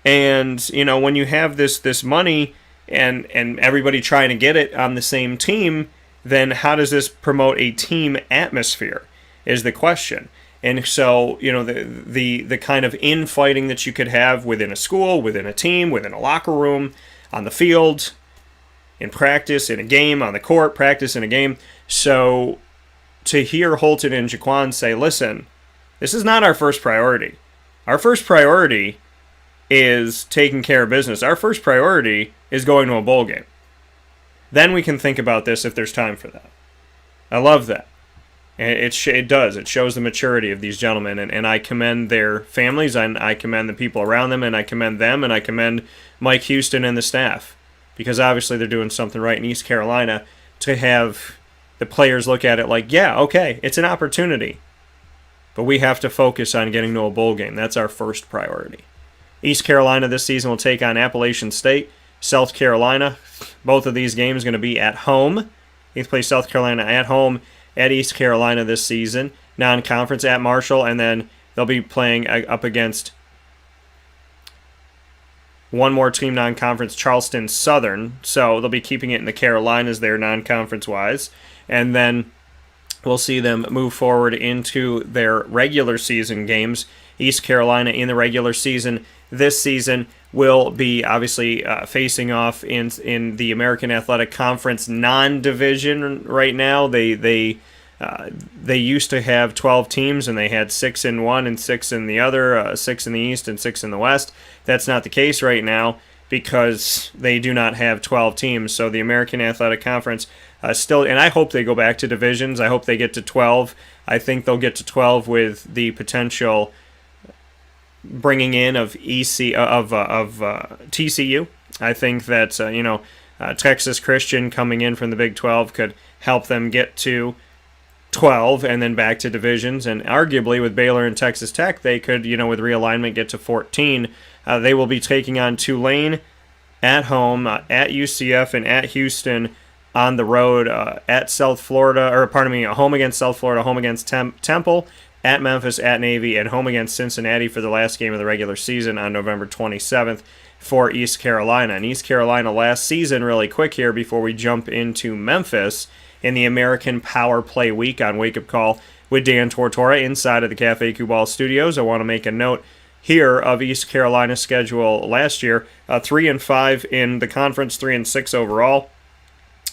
And, when you have this money and everybody trying to get it on the same team, then how does this promote a team atmosphere is the question. And so, the kind of infighting that you could have within a school, within a team, within a locker room, on the field, in practice, in a game, on the court, practice in a game. So to hear Holton and Jaquan say, listen, this is not our first priority. Our first priority is taking care of business. Our first priority is going to a bowl game. Then we can think about this if there's time for that. I love that. It does. It shows the maturity of these gentlemen, and I commend their families, and I commend the people around them, and I commend them, and I commend Mike Houston and the staff, because obviously they're doing something right in East Carolina to have the players look at it like, yeah, okay, it's an opportunity, but we have to focus on getting to a bowl game. That's our first priority. East Carolina this season will take on Appalachian State. South Carolina, both of these games are going to be at home. They play South Carolina at home at East Carolina this season, non-conference at Marshall, and then they'll be playing up against one more team non-conference, Charleston Southern, so they'll be keeping it in the Carolinas there non-conference-wise, and then we'll see them move forward into their regular season games. East Carolina in the regular season this season will be obviously facing off in the American Athletic Conference non-division right now. They used to have 12 teams, and they had 6 in one and 6 in the other, 6 in the East and 6 in the West. That's not the case right now because they do not have 12 teams. So the American Athletic Conference still, and I hope they go back to divisions. I hope they get to 12. I think they'll get to 12 with the potential bringing in of TCU. I think that Texas Christian coming in from the Big 12 could help them get to 12 and then back to divisions, and arguably with Baylor and Texas Tech they could, with realignment, get to 14. They will be taking on Tulane at home, at UCF, and at Houston on the road, at South Florida, home against South Florida, home against Temple, at Memphis, at Navy, and home against Cincinnati for the last game of the regular season on November 27th for East Carolina. And East Carolina last season, really quick here before we jump into Memphis, in the American Power Play Week on Wake Up Call with Dan Tortora inside of the Cafe Kubal Studios. I want to make a note here of East Carolina's schedule last year. 3-5 in the conference, 3-6 overall.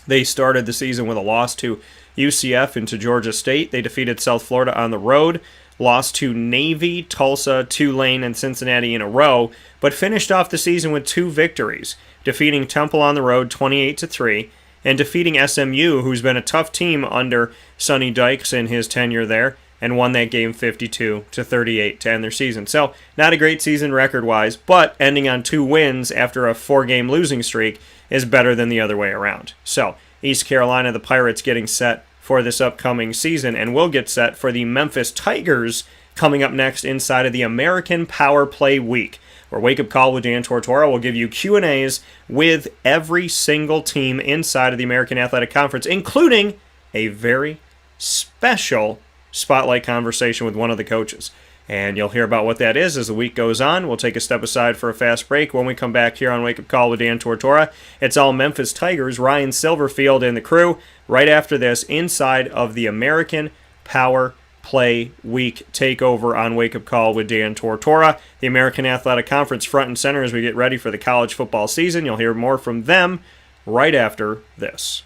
They started the season with a loss to UCF and to Georgia State. They defeated South Florida on the road, lost to Navy, Tulsa, Tulane, and Cincinnati in a row, but finished off the season with 2 victories, defeating Temple on the road 28-3, and defeating SMU, who's been a tough team under Sonny Dykes in his tenure there, and won that game 52-38 to end their season. So, not a great season record-wise, but ending on 2 wins after a 4-game losing streak is better than the other way around. So, East Carolina, the Pirates getting set for this upcoming season, and we'll get set for the Memphis Tigers coming up next inside of the American Power Play Week, where Wake Up Call with Dan Tortora will give you Q&As with every single team inside of the American Athletic Conference, including a very special spotlight conversation with one of the coaches. And you'll hear about what that is as the week goes on. We'll take a step aside for a fast break. When we come back here on Wake Up Call with Dan Tortora, it's all Memphis Tigers, Ryan Silverfield and the crew, right after this inside of the American Power Play Week takeover on Wake Up Call with Dan Tortora. The American Athletic Conference front and center as we get ready for the college football season. You'll hear more from them right after this.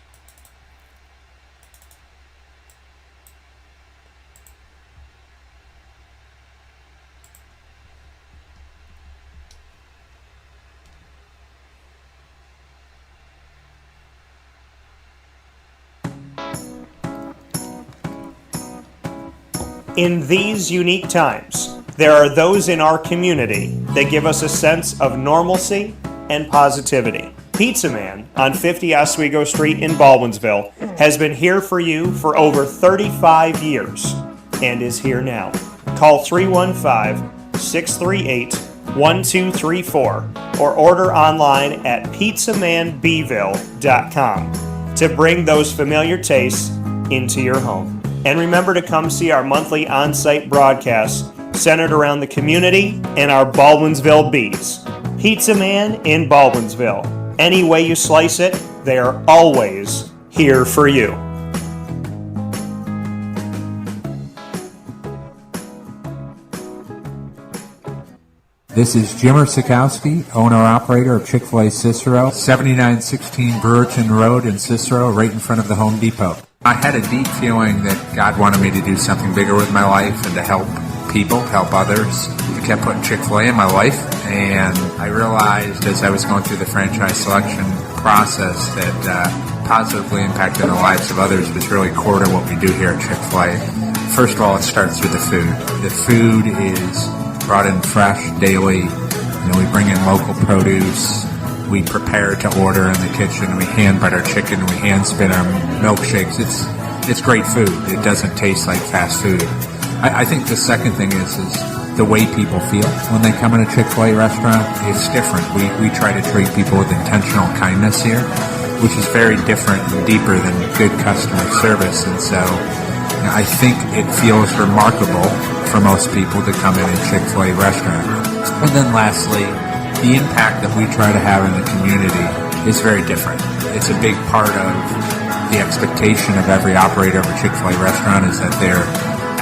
In these unique times, there are those in our community that give us a sense of normalcy and positivity. Pizza Man on 50 Oswego Street in Baldwinsville has been here for you for over 35 years and is here now. Call 315-638-1234 or order online at pizzamanbville.com to bring those familiar tastes into your home. And remember to come see our monthly on-site broadcasts centered around the community and our Baldwinsville Bees. Pizza Man in Baldwinsville. Any way you slice it, they are always here for you. This is Jim Sikowski, owner-operator of Chick-fil-A Cicero, 7916 Brewerton Road in Cicero, right in front of the Home Depot. I had a deep feeling that God wanted me to do something bigger with my life and to help people, help others. He kept putting Chick-fil-A in my life, and I realized as I was going through the franchise selection process that positively impacting the lives of others was really core to what we do here at Chick-fil-A. First of all, it starts with the food. The food is brought in fresh daily. We bring in local produce. We prepare to order in the kitchen. We hand butter chicken. We hand spin our milkshakes. It's great food. It doesn't taste like fast food. I think the second thing is the way people feel when they come in a Chick-fil-A restaurant. It's different. We try to treat people with intentional kindness here, which is very different and deeper than good customer service. And so I think it feels remarkable for most people to come in a Chick-fil-A restaurant. And then lastly, the impact that we try to have in the community is very different. It's a big part of the expectation of every operator of a Chick-fil-A restaurant is that they're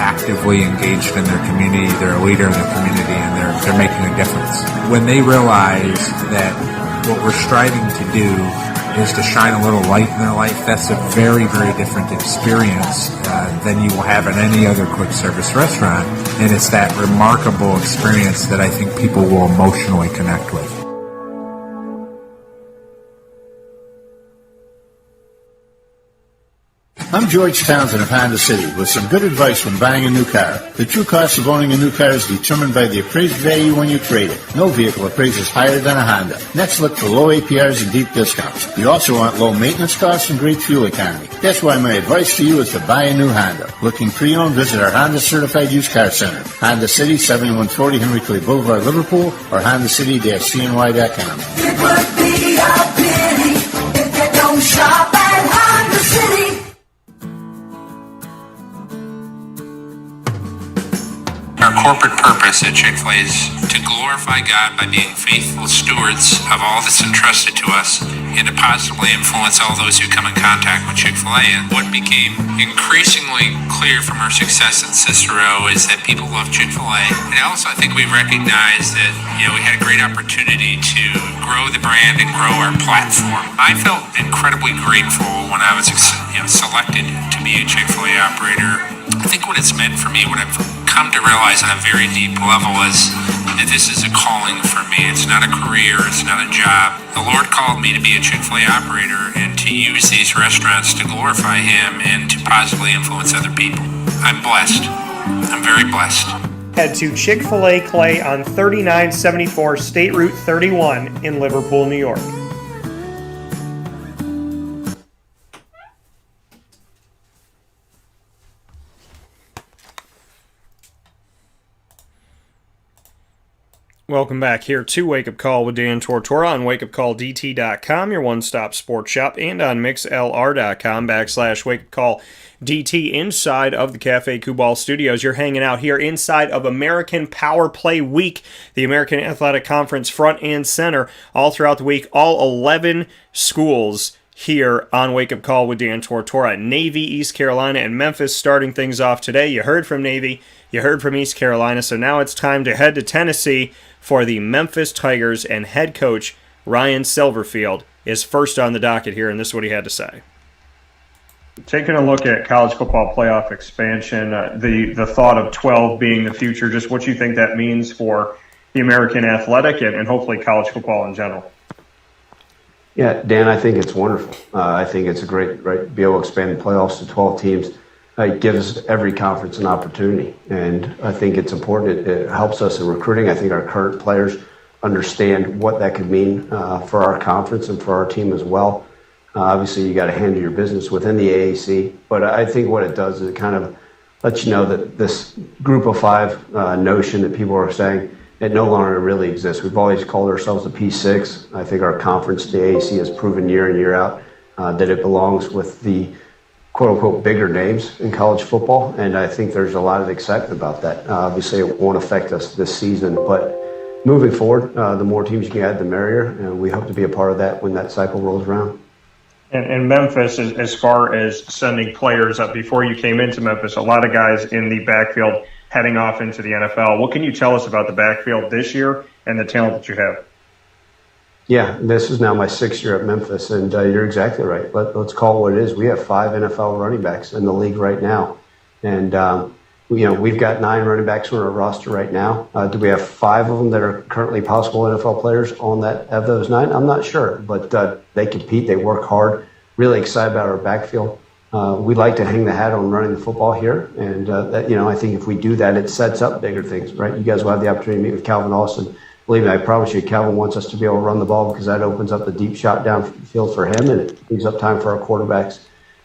actively engaged in their community, they're a leader in the community, and they're making a difference. When they realize that what we're striving to do is to shine a little light in their life, that's a very, very different experience than you will have at any other quick service restaurant. And it's that remarkable experience that I think people will emotionally connect with. I'm George Townsend of Honda City with some good advice when buying a new car. The true cost of owning a new car is determined by the appraised value when you trade it. No vehicle appraises higher than a Honda. Next, look for low APRs and deep discounts. You also want low maintenance costs and great fuel economy. That's why my advice to you is to buy a new Honda. Looking pre-owned, visit our Honda Certified Used Car Center. Honda City, 7140 Henry Clay Boulevard, Liverpool, or HondaCity-CNY.com. It would be a pity if you don't shop at Honda City. Our corporate purpose at Chick-fil-A is to glorify God by being faithful stewards of all that's entrusted to us and to positively influence all those who come in contact with Chick-fil-A. And what became increasingly clear from our success at Cicero is that people love Chick-fil-A. And also I think we recognized that, we had a great opportunity to grow the brand and grow our platform. I felt incredibly grateful when I was selected to be a Chick-fil-A operator. I think what it's meant for me, what I've come to realize on a very deep level is that this is a calling for me. It's not a career, it's not a job. The Lord called me to be a Chick-fil-A operator and to use these restaurants to glorify Him and to positively influence other people. I'm blessed. I'm very blessed. Head to Chick-fil-A Clay on 3974 State Route 31 in Liverpool, New York. Welcome back here to Wake Up Call with Dan Tortora on wakeupcalldt.com, your one-stop sports shop, and on mixlr.com/wakeupcalldt inside of the Cafe Kubal Studios. You're hanging out here inside of American Power Play Week, the American Athletic Conference front and center all throughout the week. All 11 schools here on Wake Up Call with Dan Tortora. Navy, East Carolina, and Memphis starting things off today. You heard from Navy, you heard from East Carolina, so now it's time to head to Tennessee for the Memphis Tigers, and head coach Ryan Silverfield is first on the docket here, and this is what he had to say. Taking a look at college football playoff expansion, the thought of 12 being the future, just what you think that means for the American athletic and hopefully college football in general. Yeah, Dan, I think it's wonderful. I think it's a great, right, to be able to expand the playoffs to 12 teams. It gives every conference an opportunity, and I think it's important. It helps us in recruiting. I think our current players understand what that could mean for our conference and for our team as well. Obviously, you got to handle your business within the AAC, but I think what it does is it kind of lets you know that this group of five notion that people are saying, it no longer really exists. We've always called ourselves the P6. I think our conference, the AAC, has proven year in, year out that it belongs with the quote-unquote bigger names in college football, and I think there's a lot of excitement about that. Obviously, it won't affect us this season, but moving forward, the more teams you can add, the merrier, and we hope to be a part of that when that cycle rolls around. And Memphis, as far as sending players up, before you came into Memphis, a lot of guys in the backfield heading off into the NFL. What can you tell us about the backfield this year and the talent that you have? Yeah, this is now my 6th year at Memphis, and you're exactly right. Let's call it what it is. We have 5 NFL running backs in the league right now, and we've got 9 running backs on our roster right now. Do we have 5 of them that are currently possible NFL players on that of those 9? I'm not sure, but they compete. They work hard. Really excited about our backfield. We like to hang the hat on running the football here, and I think if we do that, it sets up bigger things, right? You guys will have the opportunity to meet with Calvin Austin. Believe me, I promise you, Calvin wants us to be able to run the ball because that opens up the deep shot downfield for him, and it frees up time for our quarterbacks.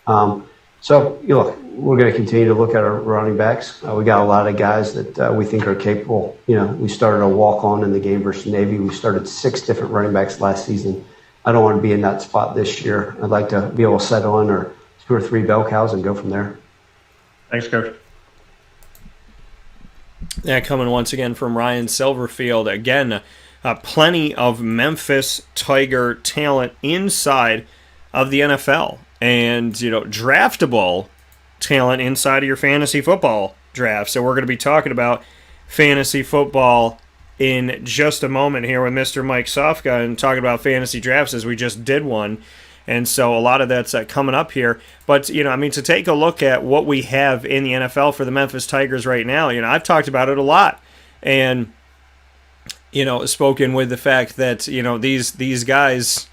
We're going to continue to look at our running backs. We got a lot of guys that we think are capable. We started a walk-on in the game versus Navy. We started 6 different running backs last season. I don't want to be in that spot this year. I'd like to be able to settle on or 2 or 3 bell cows and go from there. Thanks, Coach. Yeah, coming once again from Ryan Silverfield. Again, plenty of Memphis Tiger talent inside of the NFL. And, draftable talent inside of your fantasy football draft. So we're going to be talking about fantasy football in just a moment here with Mr. Mike Sofka and talking about fantasy drafts as we just did one. And so a lot of that's coming up here. But, to take a look at what we have in the NFL for the Memphis Tigers right now, I've talked about it a lot. And, spoken with the fact that, these guys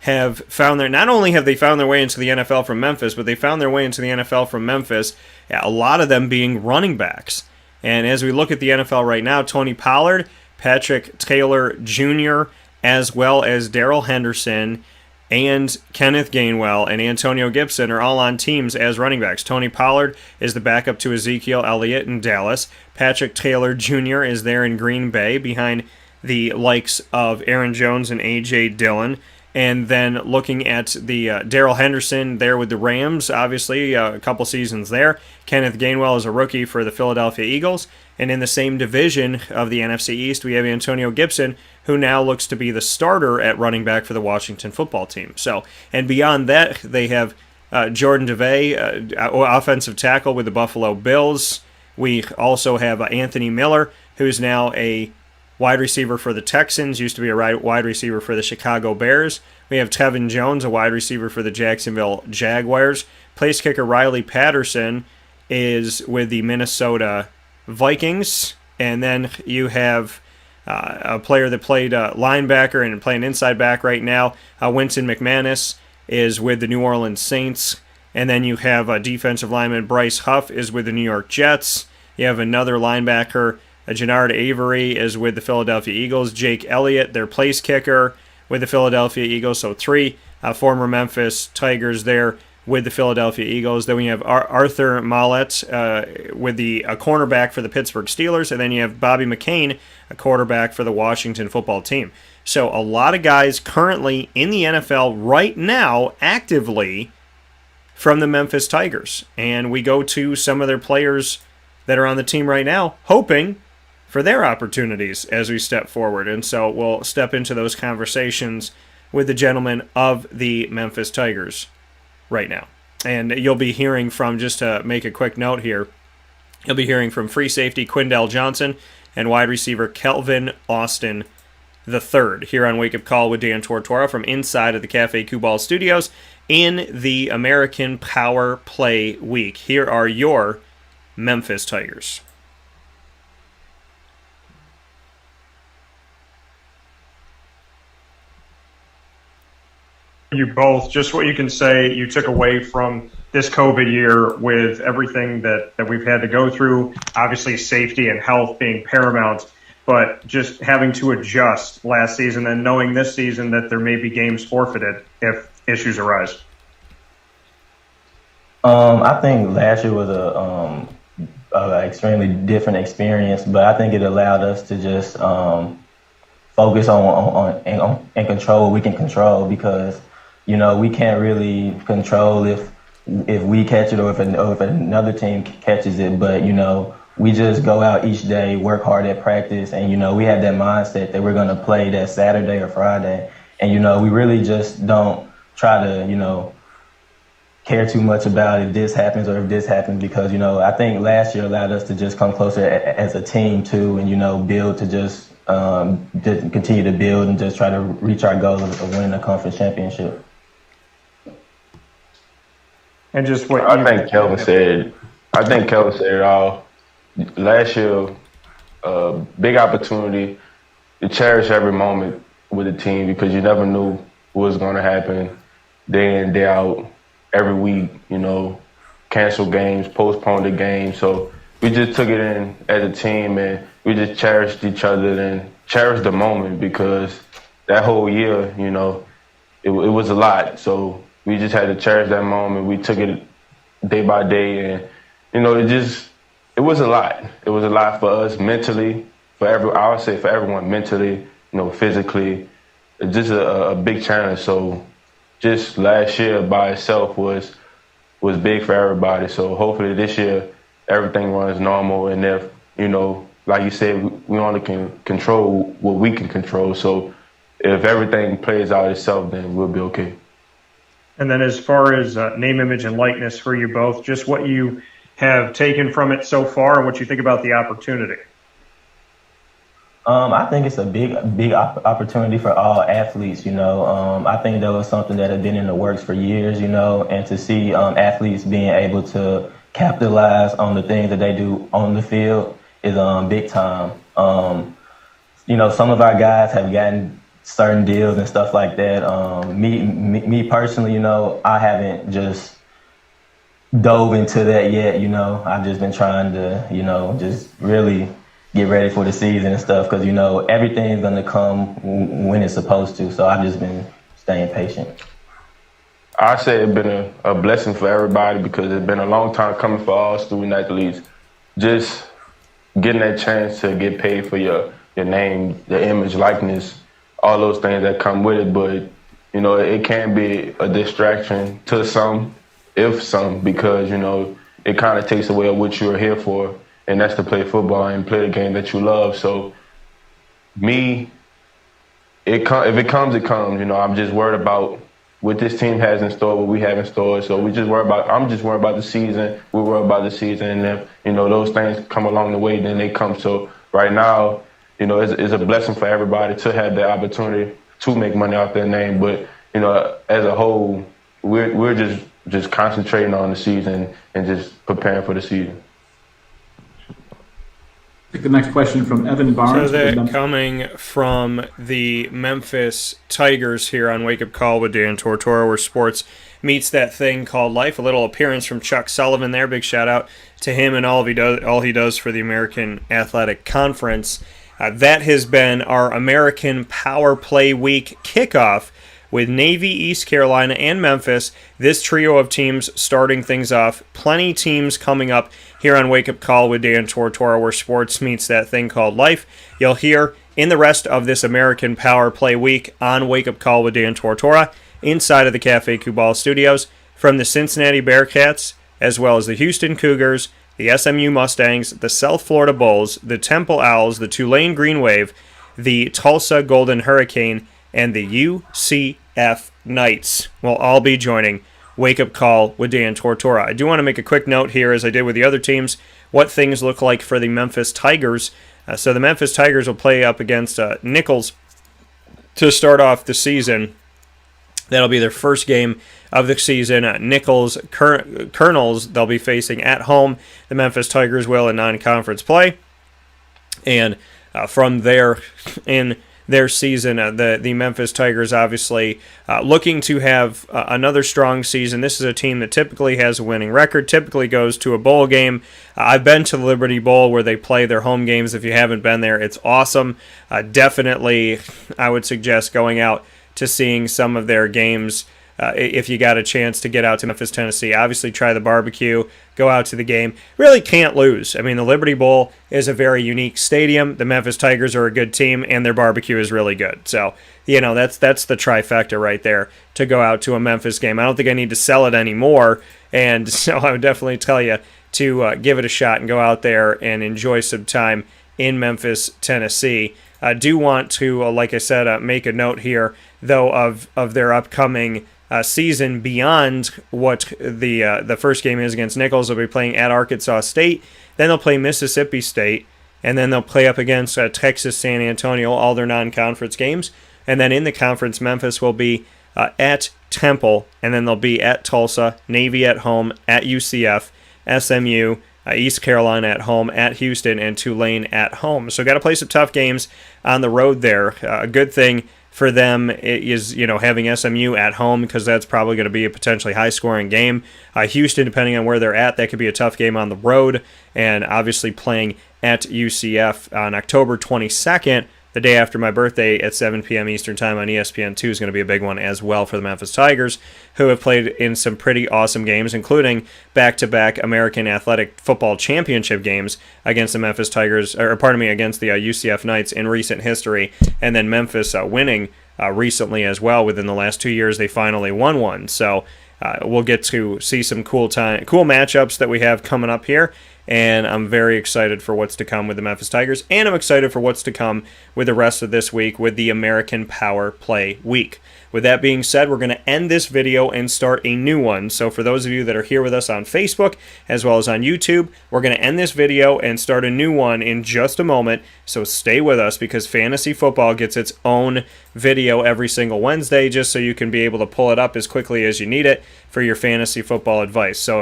have found not only have they found their way into the NFL from Memphis, but they found their way into the NFL from Memphis, a lot of them being running backs. And as we look at the NFL right now, Tony Pollard, Patrick Taylor Jr., as well as Darrell Henderson, and Kenneth Gainwell and Antonio Gibson are all on teams as running backs. Tony Pollard is the backup to Ezekiel Elliott in Dallas. Patrick Taylor Jr. is there in Green Bay behind the likes of Aaron Jones and A.J. Dillon. And then looking at the Darrell Henderson there with the Rams, obviously a couple seasons there. Kenneth Gainwell is a rookie for the Philadelphia Eagles. And in the same division of the NFC East, we have Antonio Gibson, who now looks to be the starter at running back for the Washington football team. So, and beyond that, they have Jordan DeVay, offensive tackle with the Buffalo Bills. We also have Anthony Miller, who's now a wide receiver for the Texans, used to be a wide receiver for the Chicago Bears. We have Tevin Jones, a wide receiver for the Jacksonville Jaguars. Place kicker Riley Patterson is with the Minnesota Vikings. And then you have a player that played linebacker and playing inside back right now. Winston McManus is with the New Orleans Saints. And then you have defensive lineman Bryce Huff is with the New York Jets. You have another linebacker, Jannard Avery, is with the Philadelphia Eagles. Jake Elliott, their place kicker, with the Philadelphia Eagles. So 3 former Memphis Tigers there with the Philadelphia Eagles. Then we have Arthur Mallett with a cornerback for the Pittsburgh Steelers. And then you have Bobby McCain, a quarterback for the Washington football team. So a lot of guys currently in the NFL right now actively from the Memphis Tigers. And we go to some of their players that are on the team right now, hoping for their opportunities as we step forward. And so we'll step into those conversations with the gentlemen of the Memphis Tigers right now. And you'll be hearing from, just to make a quick note here, you'll be hearing from free safety Quindell Johnson and wide receiver Kelvin Austin III here on Wake Up Call with Dan Tortora from inside of the Cafe Kubal Studios in the American Power Play Week. Here are your Memphis Tigers. You both, just what you can say you took away from this COVID year with everything that we've had to go through, obviously safety and health being paramount, but just having to adjust last season and knowing this season that there may be games forfeited if issues arise. I think last year was a extremely different experience, but I think it allowed us to just focus on and control what we can control, because we can't really control if we catch it or if another team catches it. But we just go out each day, work hard at practice, and we have that mindset that we're going to play that Saturday or Friday, and we really just don't try to care too much about if this happens or if this happens, because I think last year allowed us to just come closer as a team too, and build to just continue to build and just try to reach our goal of winning a conference championship. And just what I think Kelvin said it all. Last year, big opportunity to cherish every moment with the team, because you never knew what was going to happen day in, day out, every week, cancel games, postpone the game. So we just took it in as a team, and we just cherished each other and cherished the moment, because that whole year, it was a lot. So we just had to cherish that moment. We took it day by day, and, it was a lot. It was a lot for us mentally, I would say for everyone mentally, physically. It's just a big challenge. So just last year by itself was big for everybody. So hopefully this year everything runs normal, and if, like you said, we only can control what we can control. So if everything plays out itself, then we'll be okay. And then as far as name, image, and likeness for you both, just what you have taken from it so far and what you think about the opportunity. I think it's a big opportunity for all athletes. I think that was something that had been in the works for years, and to see athletes being able to capitalize on the things that they do on the field is big time. Some of our guys have gotten certain deals and stuff like that. Me personally, I haven't just dove into that yet. I've just been trying to, just really get ready for the season and stuff, because everything's gonna come when it's supposed to. So I've just been staying patient. I say it's been a blessing for everybody, because it's been a long time coming for all student athletes. Just getting that chance to get paid for your name, your image, likeness, all those things that come with it. But it can be a distraction to some, because it kind of takes away what you're here for, and that's to play football and play the game that you love. So if it comes, it comes. I'm just worried about what this team has in store, what we have in store. So I'm just worried about the season. We're worried about the season, and if those things come along the way, then they come. So right now, it's a blessing for everybody to have the opportunity to make money off their name. But as a whole, we're just concentrating on the season and just preparing for the season. Take the next question from Evan Barnes. So that coming from the Memphis Tigers here on Wake Up Call with Dan Tortora, where sports meets that thing called life. A little appearance from Chuck Sullivan there. Big shout out to him and all he does for the American Athletic Conference. That has been our American Power Play Week kickoff with Navy, East Carolina, and Memphis. This trio of teams starting things off. Plenty teams coming up here on Wake Up Call with Dan Tortora, where sports meets that thing called life. You'll hear in the rest of this American Power Play week on Wake Up Call with Dan Tortora inside of the Cafe Kubal Studios from the Cincinnati Bearcats, as well as the Houston Cougars, the SMU Mustangs, the South Florida Bulls, the Temple Owls, the Tulane Green Wave, the Tulsa Golden Hurricane, and the UCF Knights will all be joining Wake Up Call with Dan Tortora. I do want to make a quick note here, as I did with the other teams, what things look like for the Memphis Tigers. So the Memphis Tigers will play up against Nichols to start off the season. That'll be their first game of the season. Nichols Colonels, they'll be facing at home. The Memphis Tigers will in non-conference play. And from there, in their season, the Memphis Tigers obviously looking to have another strong season. This is a team that typically has a winning record, typically goes to a bowl game. I've been to the Liberty Bowl where they play their home games. If you haven't been there, it's awesome. Definitely, I would suggest going out to seeing some of their games if you got a chance to get out to Memphis, Tennessee. Obviously, try the barbecue, go out to the game. Really can't lose. I mean, the Liberty Bowl is a very unique stadium. The Memphis Tigers are a good team, and their barbecue is really good. So, that's the trifecta right there to go out to a Memphis game. I don't think I need to sell it anymore, and so I would definitely tell you to give it a shot and go out there and enjoy some time in Memphis, Tennessee. I do want to, like I said, make a note here, though, of their upcoming season beyond what the first game is against Nichols. They'll be playing at Arkansas State, then they'll play Mississippi State, and then they'll play up against Texas San Antonio, all their non-conference games. And then in the conference, Memphis will be at Temple, and then they'll be at Tulsa, Navy at home, at UCF, SMU, East Carolina at home, at Houston, and Tulane at home. So got to play some tough games on the road there. A good thing for them is, having SMU at home, because that's probably going to be a potentially high-scoring game. Houston, depending on where they're at, that could be a tough game on the road. And obviously playing at UCF on October 22nd, the day after my birthday at 7 p.m. Eastern Time on ESPN2 is going to be a big one as well for the Memphis Tigers, who have played in some pretty awesome games, including back-to-back American Athletic Football Championship games against the Memphis Tigers, against the UCF Knights in recent history, and then Memphis winning recently as well. Within the last 2 years, they finally won one. So we'll get to see some cool matchups that we have coming up here. And I'm very excited for what's to come with the Memphis Tigers, and I'm excited for what's to come with the rest of this week with the American Power Play Week. With that being said, we're going to end this video and start a new one. So for those of you that are here with us on Facebook as well as on YouTube, we're going to end this video and start a new one in just a moment. So stay with us, because fantasy football gets its own video every single Wednesday, just so you can be able to pull it up as quickly as you need it for your fantasy football advice. So